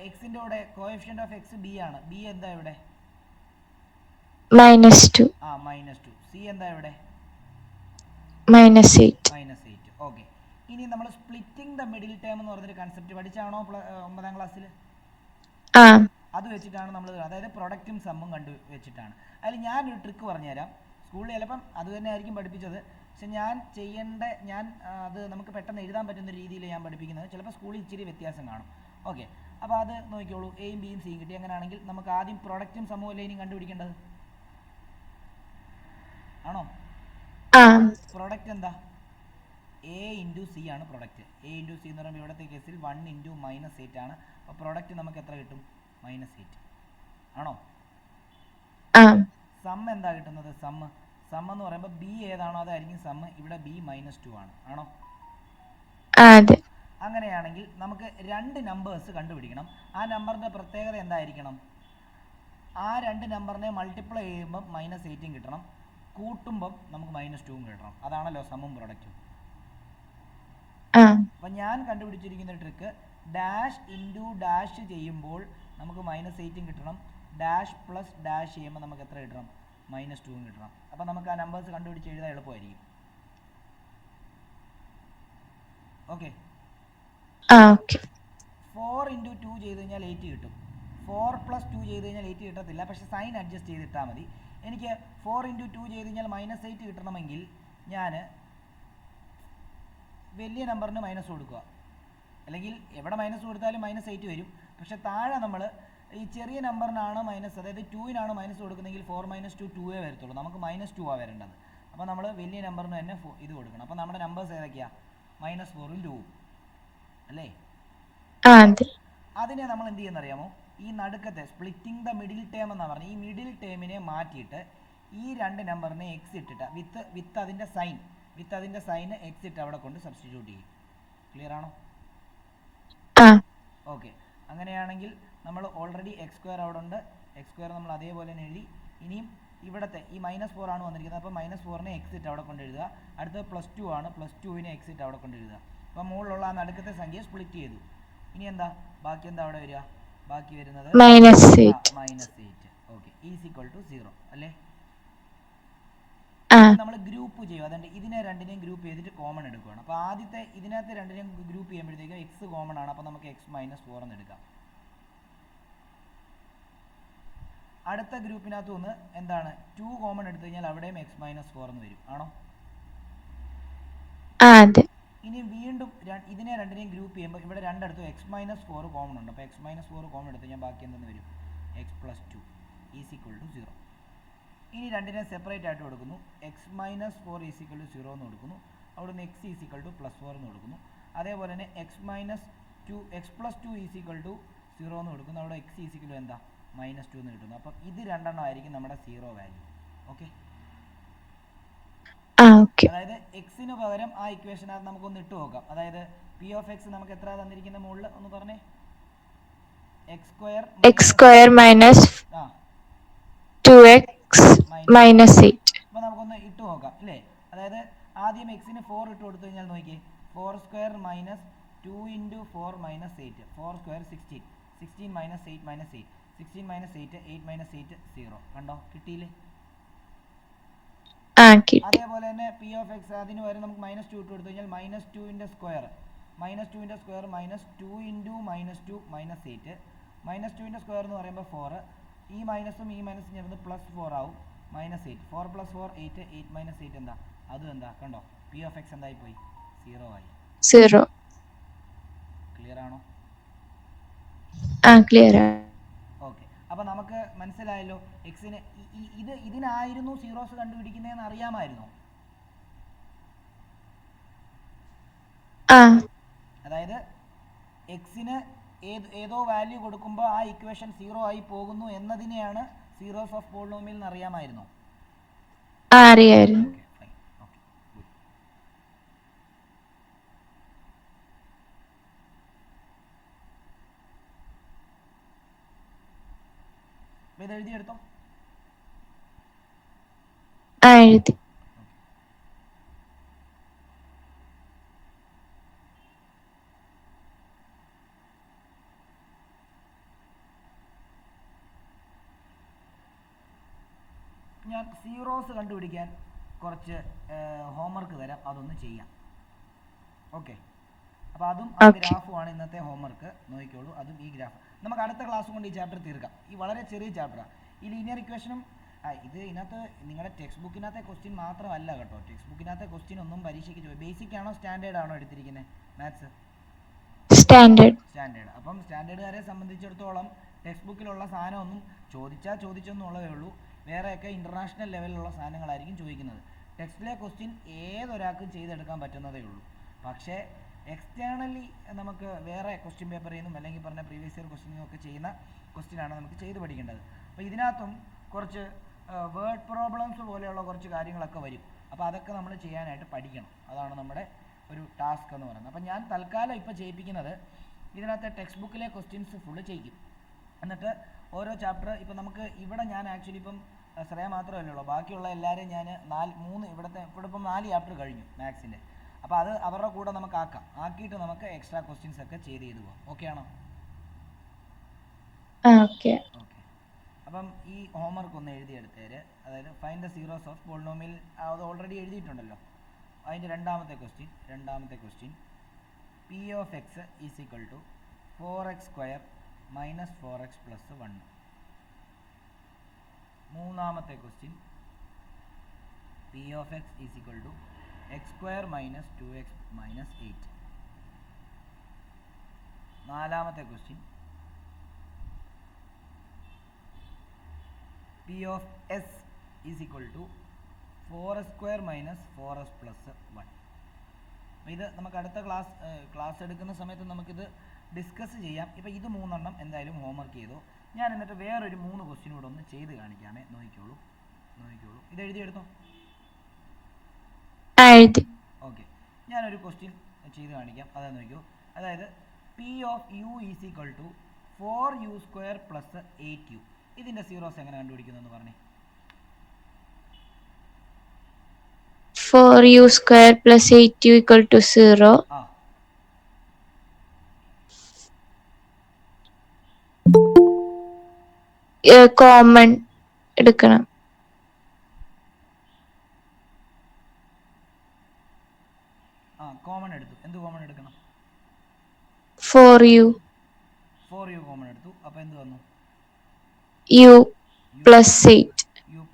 എക്സിൻ്റെ കൂടെ കോഎഫിഷ്യന്റ് ഓഫ് എക്സ് ബി ആണ്. ബി എന്താ ഇവിടെ? -2. -2. സി എന്താ ഇവിടെ? -8. ഓക്കെ. ഇനി നമ്മൾ സ്പ്ലിറ്റിംഗ് ദ മിഡിൽ ടേം എന്ന് പറഞ്ഞൊരു കൺസെപ്റ്റ് പഠിച്ചാണോ 9ാം ക്ലാസ്സിൽ? അത് വെച്ചിട്ടാണ് നമ്മൾ, അതായത് പ്രൊഡക്റ്റും സമ്മും കണ്ടു വെച്ചിട്ടാണ്. അതിൽ ഞാനൊരു ട്രിക്ക് പറഞ്ഞുതരാം. സ്കൂളിൽ ചിലപ്പം അത് തന്നെ ആയിരിക്കും പഠിപ്പിച്ചത്. പക്ഷെ അത് നമുക്ക് പെട്ടെന്ന് എഴുതാൻ പറ്റുന്ന രീതിയിൽ ഞാൻ പഠിപ്പിക്കുന്നത്. ചിലപ്പോൾ സ്കൂളിൽ ഇച്ചിരി വ്യത്യാസം കാണും. ഓക്കെ. അപ്പോൾ അത് നോക്കിയോളൂ. എയും ബിയും സിയും കിട്ടി. അങ്ങനെയാണെങ്കിൽ നമുക്ക് ആദ്യം പ്രൊഡക്റ്റും സമ്മും അല്ലേ ഇനി കണ്ടുപിടിക്കേണ്ടത്? ആണോ? പ്രൊഡക്റ്റ് എന്താ? എ ഇൻറ്റു സി ആണ് പ്രൊഡക്റ്റ്. എ ഇൻറ്റു സി എന്ന് പറയുമ്പോൾ ഇവിടുത്തെ കേസിൽ 1 ഇൻറ്റു -8 ആണ്. അപ്പോൾ പ്രൊഡക്റ്റ് നമുക്ക് എത്ര കിട്ടും? -8 ആണോ? സം എന്താ കിട്ടുന്നത്? സം എന്ന് പറയുമ്പോൾ ബി ഏതാണോ അതായിരിക്കും സം. ഇവിടെ ബി -2 ആണ്. ആണോ? അങ്ങനെയാണെങ്കിൽ നമുക്ക് 2 നമ്പേഴ്സ് കണ്ടുപിടിക്കണം. ആ നമ്പറിൻ്റെ പ്രത്യേകത എന്തായിരിക്കണം? ആ 2 നമ്പറിനെ മൾട്ടിപ്ലൈ ചെയ്യുമ്പം -8 കിട്ടണം, കൂട്ടുമ്പം നമുക്ക് -2 കിട്ടണം. അതാണല്ലോ സമ്മും പ്രൊഡക്റ്റും. അപ്പം ഞാൻ കണ്ടുപിടിച്ചിരിക്കുന്ന ട്രിക്ക് ഡാഷ് ഇൻറ്റു ഡാഷ് ചെയ്യുമ്പോൾ നമുക്ക് -8 കിട്ടണം. ഡാഷ് പ്ലസ് ഡാഷ് ചെയ്യുമ്പോൾ നമുക്ക് എത്ര കിട്ടണം? -2 കിട്ടണം. അപ്പോൾ നമുക്ക് ആ നമ്പേഴ്സ് കണ്ടുപിടിച്ച് എഴുതാൻ എളുപ്പമായിരിക്കും. ഓക്കെ. 4 × 2 ചെയ്ത് കഴിഞ്ഞാൽ 8 കിട്ടും. 4 + 2 ചെയ്ത് കഴിഞ്ഞാൽ 8 കിട്ടത്തില്ല, പക്ഷേ സൈൻ അഡ്ജസ്റ്റ് ചെയ്തിട്ടാൽ മതി. എനിക്ക് 4 × 2 ചെയ്ത് കഴിഞ്ഞാൽ -8 കിട്ടണമെങ്കിൽ ഞാൻ വലിയ നമ്പറിന് മൈനസ് കൊടുക്കുക. അല്ലെങ്കിൽ എവിടെ മൈനസ് കൊടുത്താലും -8 വരും. പക്ഷേ താഴെ നമ്മൾ ഈ ചെറിയ നമ്പറിനാണ് മൈനസ്, അതായത് 2-നാണ് മൈനസ് കൊടുക്കുന്നതെങ്കിൽ 4 - 2 2 വരത്തുള്ളൂ. നമുക്ക് -2 വരേണ്ടത്. അപ്പോൾ നമ്മൾ വലിയ നമ്പറിന് തന്നെ ഇത് കൊടുക്കണം. അപ്പോൾ നമ്മുടെ നമ്പേഴ്സ് ഏതൊക്കെയാണ്? -4ഉം 2ഉം അല്ലേ? അതിനെ നമ്മൾ എന്ത് ചെയ്യുന്ന അറിയാമോ? ഈ നടുക്കത്തെ സ്പ്ലിറ്റിംഗ് ദ മിഡിൽ ടേം എന്നാണ് പറഞ്ഞത്. ഈ മിഡിൽ ടേമിനെ മാറ്റിയിട്ട് ഈ രണ്ട് നമ്പറിനെ എക്സ് ഇട്ടിട്ട് വിത്ത് അതിൻ്റെ സൈൻ എക്സ് ഇട്ട് അവിടെ കൊണ്ട് സബ്സ്റ്റിറ്റ്യൂട്ട് ചെയ്യും. ക്ലിയർ ആണോ? ഓക്കെ. അങ്ങനെയാണെങ്കിൽ നമ്മൾ ഓൾറെഡി x² അവിടെ ഉണ്ട്. x² നമ്മൾ അതേപോലെ തന്നെ എഴുതി. ഇനിയും ഇവിടുത്തെ ഈ -4 ആണ് വന്നിരിക്കുന്നത്. അപ്പോൾ -4നെ എക്സ് ഇട്ട് അവിടെ കൊണ്ട് എഴുതുക. അടുത്തത് +2 ആണ്. +2നെ എക്സ് ഇട്ട് അവിടെ കൊണ്ട് എഴുതുക. അപ്പോൾ മുകളിലുള്ള ആ നടുക്കത്തെ സംഖ്യ സ്പ്ലിറ്റ് ചെയ്തു. ഇനി എന്താ ബാക്കി? എന്താ അവിടെ വരിക? ബാക്കി വരുന്നത് -8. ഓക്കെ. = 0 അല്ലേ? നമ്മൾ ഗ്രൂപ്പ് ചെയ്യും. അതുകൊണ്ട് ഇതിനെ രണ്ടിനെയും ഗ്രൂപ്പ് ചെയ്തിട്ട് കോമൺ എടുക്കുകയാണ്. അപ്പോൾ ആദ്യത്തെ ഇതിനകത്ത് രണ്ടിനെയും ഗ്രൂപ്പ് ചെയ്യുമ്പോഴത്തേക്കും എക്സ് കോമൺ ആണ്. അപ്പോൾ നമുക്ക് x - 4 എന്ന് എടുക്കാം. അടുത്ത ഗ്രൂപ്പിനകത്ത് നിന്ന് എന്താണ് 2 കോമൺ എടുത്തു കഴിഞ്ഞാൽ അവിടെയും x - 4 എന്ന് വരും. ആണോ? ഇനി വീണ്ടും ഇതിനെ രണ്ടിനെയും ഗ്രൂപ്പ് ചെയ്യുമ്പോൾ ഇവിടെ രണ്ടിടത്തും x - 4 കോമൺ ഉണ്ട്. അപ്പോൾ x - 4 കോമൺ എടുത്ത് ഞാൻ ബാക്കി എന്തെന്ന് വരും? x + 2 = 0. ഇനി രണ്ടിനെ സെപ്പറേറ്റ് ആയിട്ട് കൊടുക്കുന്നു. x - 4 = 0 എന്ന് കൊടുക്കുന്നു. അവിടെ നിന്ന് x +4 എന്ന് കൊടുക്കുന്നു. അതേപോലെ തന്നെ x + 2 0 എന്ന് കൊടുക്കുന്നു. അവിടെ x എന്താ? -2 എന്ന് കിട്ടുന്നു. അപ്പം ഇത് രണ്ടെണ്ണം ആയിരിക്കും നമ്മുടെ 0 വാല്യൂ. ഓക്കെ. അതായത് എക്സിന് പകരം ആ ഇക്വേഷനകത്ത് നമുക്കൊന്ന് ഇട്ട് നോക്കാം. അതായത് p(x) നമുക്ക് എത്ര തന്നിരിക്കുന്ന മുകളിൽ ഒന്ന് പറഞ്ഞേ? x² - 2x - 8. അപ്പോൾ നമുക്കൊന്ന് ഇട്ട് നോക്കാം അല്ലേ? അതായത് ആദ്യം എക്സിന് 4 ഇട്ട് കൊടുത്തു കഴിഞ്ഞാൽ നോക്കിയേ, 4² - 2 × 4 - 8. 4² 16. 16 - 8 - 8. 16 - 8 8 - 8 0. കണ്ടോ? കിട്ടിയില്ലേ? അതേപോലെ തന്നെ p(x) അതിന് വരെ നമുക്ക് -2 ഇട്ട് കൊടുത്തു കഴിഞ്ഞാൽ -2ന്റെ സ്ക്വയർ -2 × -2 -8. -2ന്റെ സ്ക്വയർ എന്ന് പറയുമ്പോൾ 4. ഈ മൈനസും ഈ മൈനസും ചേർന്ന് +4 ആവും. -8. 4 + 4 8. 8 - 8 എന്താ? അതും എന്താ? കണ്ടോ? p(x) എന്തായി പോയി? 0 ആയി. ക്ലിയർ ആണോ? ഓക്കെ. അപ്പോൾ നമുക്ക് മനസ്സിലായല്ലോ എക്സിന് ഇതിനായിരുന്നു സീറോസ് കണ്ടുപിടിക്കുന്നതെന്ന് അറിയാമായിരുന്നോ? അതായത് എക്സിന് ഏതോ വാല്യൂ കൊടുക്കുമ്പോൾ ആ ഇക്വേഷൻ 0 ആയി പോകുന്നു എന്നതിനെയാണ് സീറോസ് ഓഫ് പോളിനോമിയൽ എന്ന് അറിയാമായിരുന്നോ? അറിയായിരുന്നു. ഇത് എഴുതിയെടുത്തോ. എഴുതി. ഞാൻ സീറോസ് കണ്ടുപിടിക്കാൻ കുറച്ച് ഹോംവർക്ക് തരാം, അതൊന്ന് ചെയ്യാം. ഓക്കെ. അപ്പോൾ അതും ആ ഗ്രാഫുമാണ് ഇന്നത്തെ ഹോംവർക്ക്. നോക്കിക്കോളൂ, അതും ഈ ഗ്രാഫ്. നമുക്ക് അടുത്ത ക്ലാസ് കൊണ്ട് ഈ ചാപ്റ്റർ തീർക്കാം. ഈ വളരെ ചെറിയ ചാപ്റ്ററാണ്. ഈ ലീനിയർ ഇക്വേഷനും ഇത് ഇതിനകത്ത് നിങ്ങളുടെ ടെക്സ്റ്റ് ബുക്കിനകത്തെ ക്വസ്റ്റ്യൻ മാത്രമല്ല കേട്ടോ. ടെക്സ്റ്റ് ബുക്കിനകത്തെ ക്വസ്റ്റ്യൻ ഒന്നും പരീക്ഷയ്ക്ക് ബേസിക് ആണോ സ്റ്റാൻഡേർഡ് ആണോ എടുത്തിരിക്കുന്നത്? Maths standard. അപ്പം സ്റ്റാൻഡേർഡുകാരെ സംബന്ധിച്ചിടത്തോളം ടെക്സ്റ്റ് ബുക്കിലുള്ള സാധനമൊന്നും ചോദിച്ചെന്നുള്ളതേ ഉള്ളൂ. വേറെയൊക്കെ ഇൻ്റർനാഷണൽ ലെവലിലുള്ള സാധനങ്ങളായിരിക്കും ചോദിക്കുന്നത്. ടെക്സ്റ്റിലെ ക്വസ്റ്റ്യൻ ഏതൊരാൾക്കും ചെയ്തെടുക്കാൻ പറ്റുന്നതേ ഉള്ളൂ. പക്ഷേ എക്സ്റ്റേണലി നമുക്ക് വേറെ ക്വസ്റ്റ്യൻ പേപ്പറിൽ നിന്നും അല്ലെങ്കിൽ പറഞ്ഞ പ്രീവിയസ് ഇയർ ക്വസ്റ്റ്യനും ഒക്കെ ചെയ്യുന്ന ക്വസ്റ്റ്യനാണ് നമുക്ക് ചെയ്ത് പഠിക്കേണ്ടത്. അപ്പോൾ ഇതിനകത്തും കുറച്ച് വേർഡ് പ്രോബ്ലംസ് പോലെയുള്ള കുറച്ച് കാര്യങ്ങളൊക്കെ വരും. അപ്പോൾ അതൊക്കെ നമ്മൾ ചെയ്യാനായിട്ട് പഠിക്കണം. അതാണ് നമ്മുടെ ഒരു ടാസ്ക് എന്ന് പറയുന്നത്. അപ്പോൾ ഞാൻ തൽക്കാലം ഇപ്പോൾ ചെയ്യിപ്പിക്കുന്നത് ഇതിനകത്തെ ടെക്സ്റ്റ് ബുക്കിലെ ക്വസ്റ്റ്യൻസ് ഫുള്ള് ചെയ്യും. എന്നിട്ട് ഓരോ ചാപ്റ്റർ ഇപ്പോൾ നമുക്ക് ഇവിടെ ഞാൻ ആക്ച്വലി ഇപ്പം ശ്രേയ മാത്രമല്ലേ ഉള്ളൂ, ബാക്കിയുള്ള എല്ലാവരെയും ഞാൻ 3 ഇവിടെ ഇപ്പം 4 ചാപ്റ്റർ കഴിഞ്ഞു മാത്സിൻ്റെ. അപ്പോൾ അത് അവരുടെ കൂടെ നമുക്ക് ആക്കിയിട്ട് നമുക്ക് എക്സ്ട്രാ ക്വസ്റ്റ്യൻസ് ഒക്കെ ചെയ്ത് പോകാം. ഓക്കെ ആണോ? ഓക്കെ. ഓക്കെ, അപ്പം ഈ ഹോംവർക്ക് ഒന്ന് എഴുതിയെടുത്തേര്. അതായത് find the zeros of polynomial, അത് ഓൾറെഡി എഴുതിയിട്ടുണ്ടല്ലോ. അതിൻ്റെ രണ്ടാമത്തെ question p of x is equal to 4x² minus 4x plus 1. മൂന്നാമത്തെ question p of x is equal to x² minus 2x minus 8. നാലാമത്തെ question p of s is equal to 4s² minus 4s plus 1. അപ്പോൾ ഇത് നമുക്ക് അടുത്ത class എടുക്കുന്ന സമയത്ത് നമുക്കിത് discuss ചെയ്യാം. ഇപ്പോൾ ഇത് 3 എണ്ണം എന്തായാലും ഹോംവർക്ക് ചെയ്തു. ഞാൻ എന്നിട്ട് വേറൊരു 3 ക്വസ്റ്റ്യൻ കൂടെ ഒന്ന് ചെയ്ത് കാണിക്കാമേ. നോക്കിക്കോളൂ. ഇത് എഴുതിയെടുത്തോ? ഓക്കെ, ഞാനൊരു ക്വസ്റ്റ്യൻ ചെയ്ത് കാണിക്കാം. അതായത് നോക്കിയോ, അതായത് p of u is equal to 4u² plus 8u. ഇതിൻ്റെ സീറോസ് എങ്ങനെ കണ്ടുപിടിക്കുന്നതെന്ന് പറഞ്ഞേ. 4u² plus 8u equal to 0. Common എടുക്കണം. കോമൺ എടുത്തു. എന്ത് കോമൺ എടുക്കണം? 4u കോമൺ എടുത്തു. അപ്പോൾ എന്ത് വന്നു? u plus 8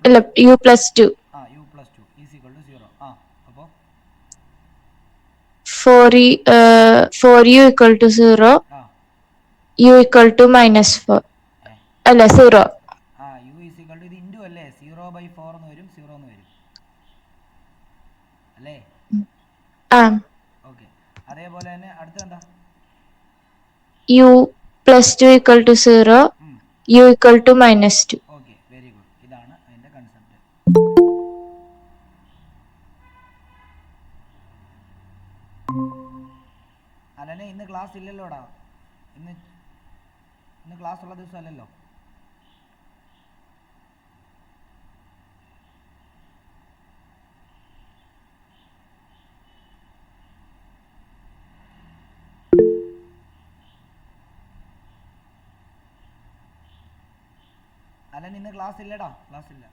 അല്ല u plus 2. u plus 2 is equal to 0. അപ്പോൾ 4u equal to 0, u equal to minus 4 അല്ല 0. u is equal to ഇത് ഇൻറ്റു അല്ലേ, 0/4 എന്ന് വരും, 0 എന്ന് വരും അല്ലേ? ഓക്കെ, അതേപോലെ തന്നെ അടുത്ത എന്താ? u plus 2 equal to 0, u equal to minus 2. Okay, very good. ഇതാണ് അതിൻ്റെ കൺസെപ്റ്റ്. അല്ലനെ ഇന്ന് ക്ലാസ് ഇല്ലല്ലോടാ. ഇന്ന് ക്ലാസ് ഉള്ള ദിവസം അല്ലല്ലോ. അല്ലൻ ഇന്ന് ക്ലാസ് ഇല്ലടാ, ക്ലാസ് ഇല്ല.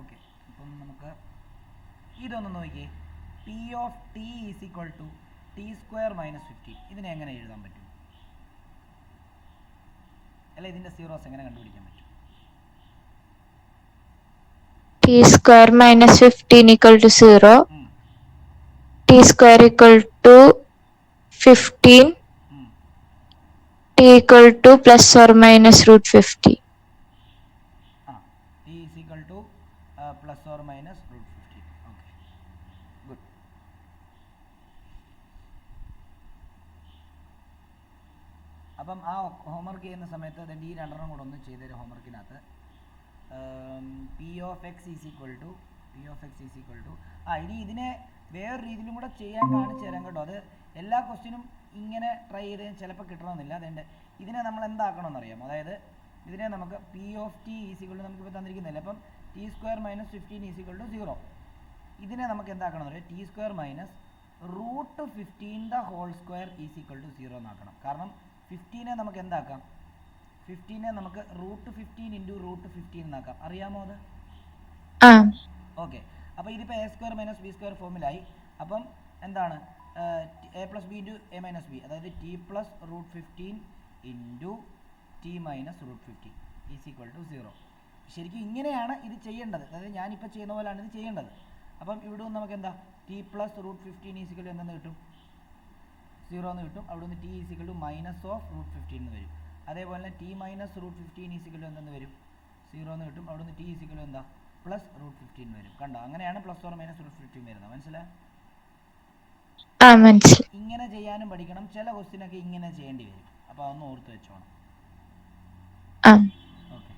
ഓക്കെ, അപ്പം നമുക്ക് ഇതൊന്ന് നോക്കിയേ. P of t is equal to t² minus 15. ഇതിനെ എങ്ങനെ എഴുതാൻ പറ്റും? അല്ല, ഇതിൻ്റെ സീറോസ് എങ്ങനെ കണ്ടുപിടിക്കാൻ പറ്റും? t² minus 15 equal to 0, t² equal to 15, t equal to plus or minus root 50. t is equal to plus or minus root 50. Okay, good. അപ്പം ആ ഹോംവർക്ക് ചെയ്യുന്ന സമയത്ത് ഈ രണ്ടെണ്ണം കൂടെ ഒന്ന് ചെയ്തൊരു ഹോംവർക്കിനകത്ത് P of x is equal to ഇനി ഇതിനെ വേറൊരു രീതിയിലും കൂടെ ചെയ്യാൻ കാണിച്ചു തരാം കേട്ടോ. അത് എല്ലാ ക്വസ്റ്റ്യനും ഇങ്ങനെ ട്രൈ ചെയ്ത് ചിലപ്പോൾ കിട്ടണമെന്നില്ല. അതുകൊണ്ട് ഇതിനെ നമ്മൾ എന്താക്കണമെന്ന് അറിയാം. അതായത് ഇതിനെ നമുക്ക് p of t is equal to നമുക്കിപ്പോൾ തന്നിരിക്കുന്നില്ല. അപ്പം t² minus 15 is equal to 0. ഇതിനെ നമുക്ക് എന്താക്കണമെന്ന് അറിയാം. t² minus root 15 whole square is equal to 0 എന്നാക്കണം. കാരണം 15 നമുക്ക് എന്താക്കാം? 15 നമുക്ക് റൂട്ട് 15 ഇൻറ്റു റൂട്ട് 15 എന്നാക്കാം. അറിയാമോ അത്? ഓക്കെ, അപ്പോൾ ഇതിപ്പോൾ a² മൈനസ് b² ഫോമിലായി. അപ്പം എന്താണ് a plus b into a minus b, അതായത് t plus root 15 into t minus root 15 is equal to 0. ശരിക്കും ഇങ്ങനെയാണ് ഇത് ചെയ്യേണ്ടത്. അതായത് ഞാനിപ്പോൾ ചെയ്യുന്ന പോലെയാണ് ഇത് ചെയ്യേണ്ടത്. അപ്പം ഇവിടെ നിന്ന് നമുക്ക് എന്താ t plus root 15 is equal to എന്തെന്ന് കിട്ടും? 0 എന്ന് കിട്ടും. അവിടെ നിന്ന് t is equal to minus of root 15 എന്ന് വരും. അതേപോലെ തന്നെ t minus root 15 is equal to എന്തെന്ന് വരും? 0 എന്ന് കിട്ടും. അവിടെ നിന്ന് t ഈസ് ഈക്വൽ ടു എന്താ? പ്ലസ് റൂട്ട് 15 വരും. കണ്ടോ? അങ്ങനെയാണ് പ്ലസ് ഓർ മൈനസ് റൂട്ട് 15 വരുന്നത്. മനസ്സിലായോ? ഇങ്ങനെ ചെയ്യാനും പഠിക്കണം. ചില ക്വസ്റ്റ്യനൊക്കെ ഇങ്ങനെ ചെയ്യേണ്ടി വരും. അപ്പോൾ അതൊന്ന് ഓർത്ത് വെച്ചോണം. ഓക്കെ,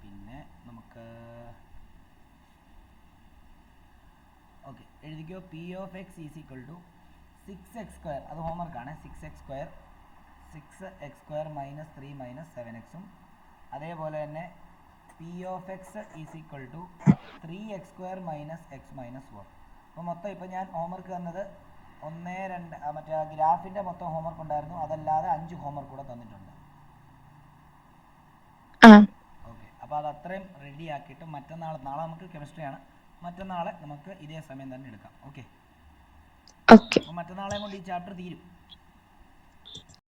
പിന്നെ നമുക്ക് ഓക്കെ എഴുതിക്കോ. P of x is equal to 6x², അത് ഹോംവർക്കാണ്. 6x² minus 3 minus 7x. അതേപോലെ തന്നെ p of x is equal to 3x² minus x minus 4. അപ്പോൾ മൊത്തം ഇപ്പോൾ ഞാൻ ഹോംവർക്ക് തന്നത് 1 2 മറ്റേ ഗ്രാഫിൻ്റെ മൊത്തം ഹോംവർക്ക് ഉണ്ടായിരുന്നു, അതല്ലാതെ 5 ഹോംവർക്ക് കൂടെ തന്നിട്ടുണ്ട്. ഓക്കെ, അപ്പോൾ അത് അത്രയും റെഡി ആക്കിയിട്ട് നാളെ നമുക്ക് കെമിസ്ട്രിയാണ്, മറ്റന്നാളെ നമുക്ക് ഇതേ സമയം തന്നെ എടുക്കാം. ഓക്കെ, അപ്പോൾ മറ്റന്നാളെ കൊണ്ട് ഈ ചാപ്റ്റർ തീരും.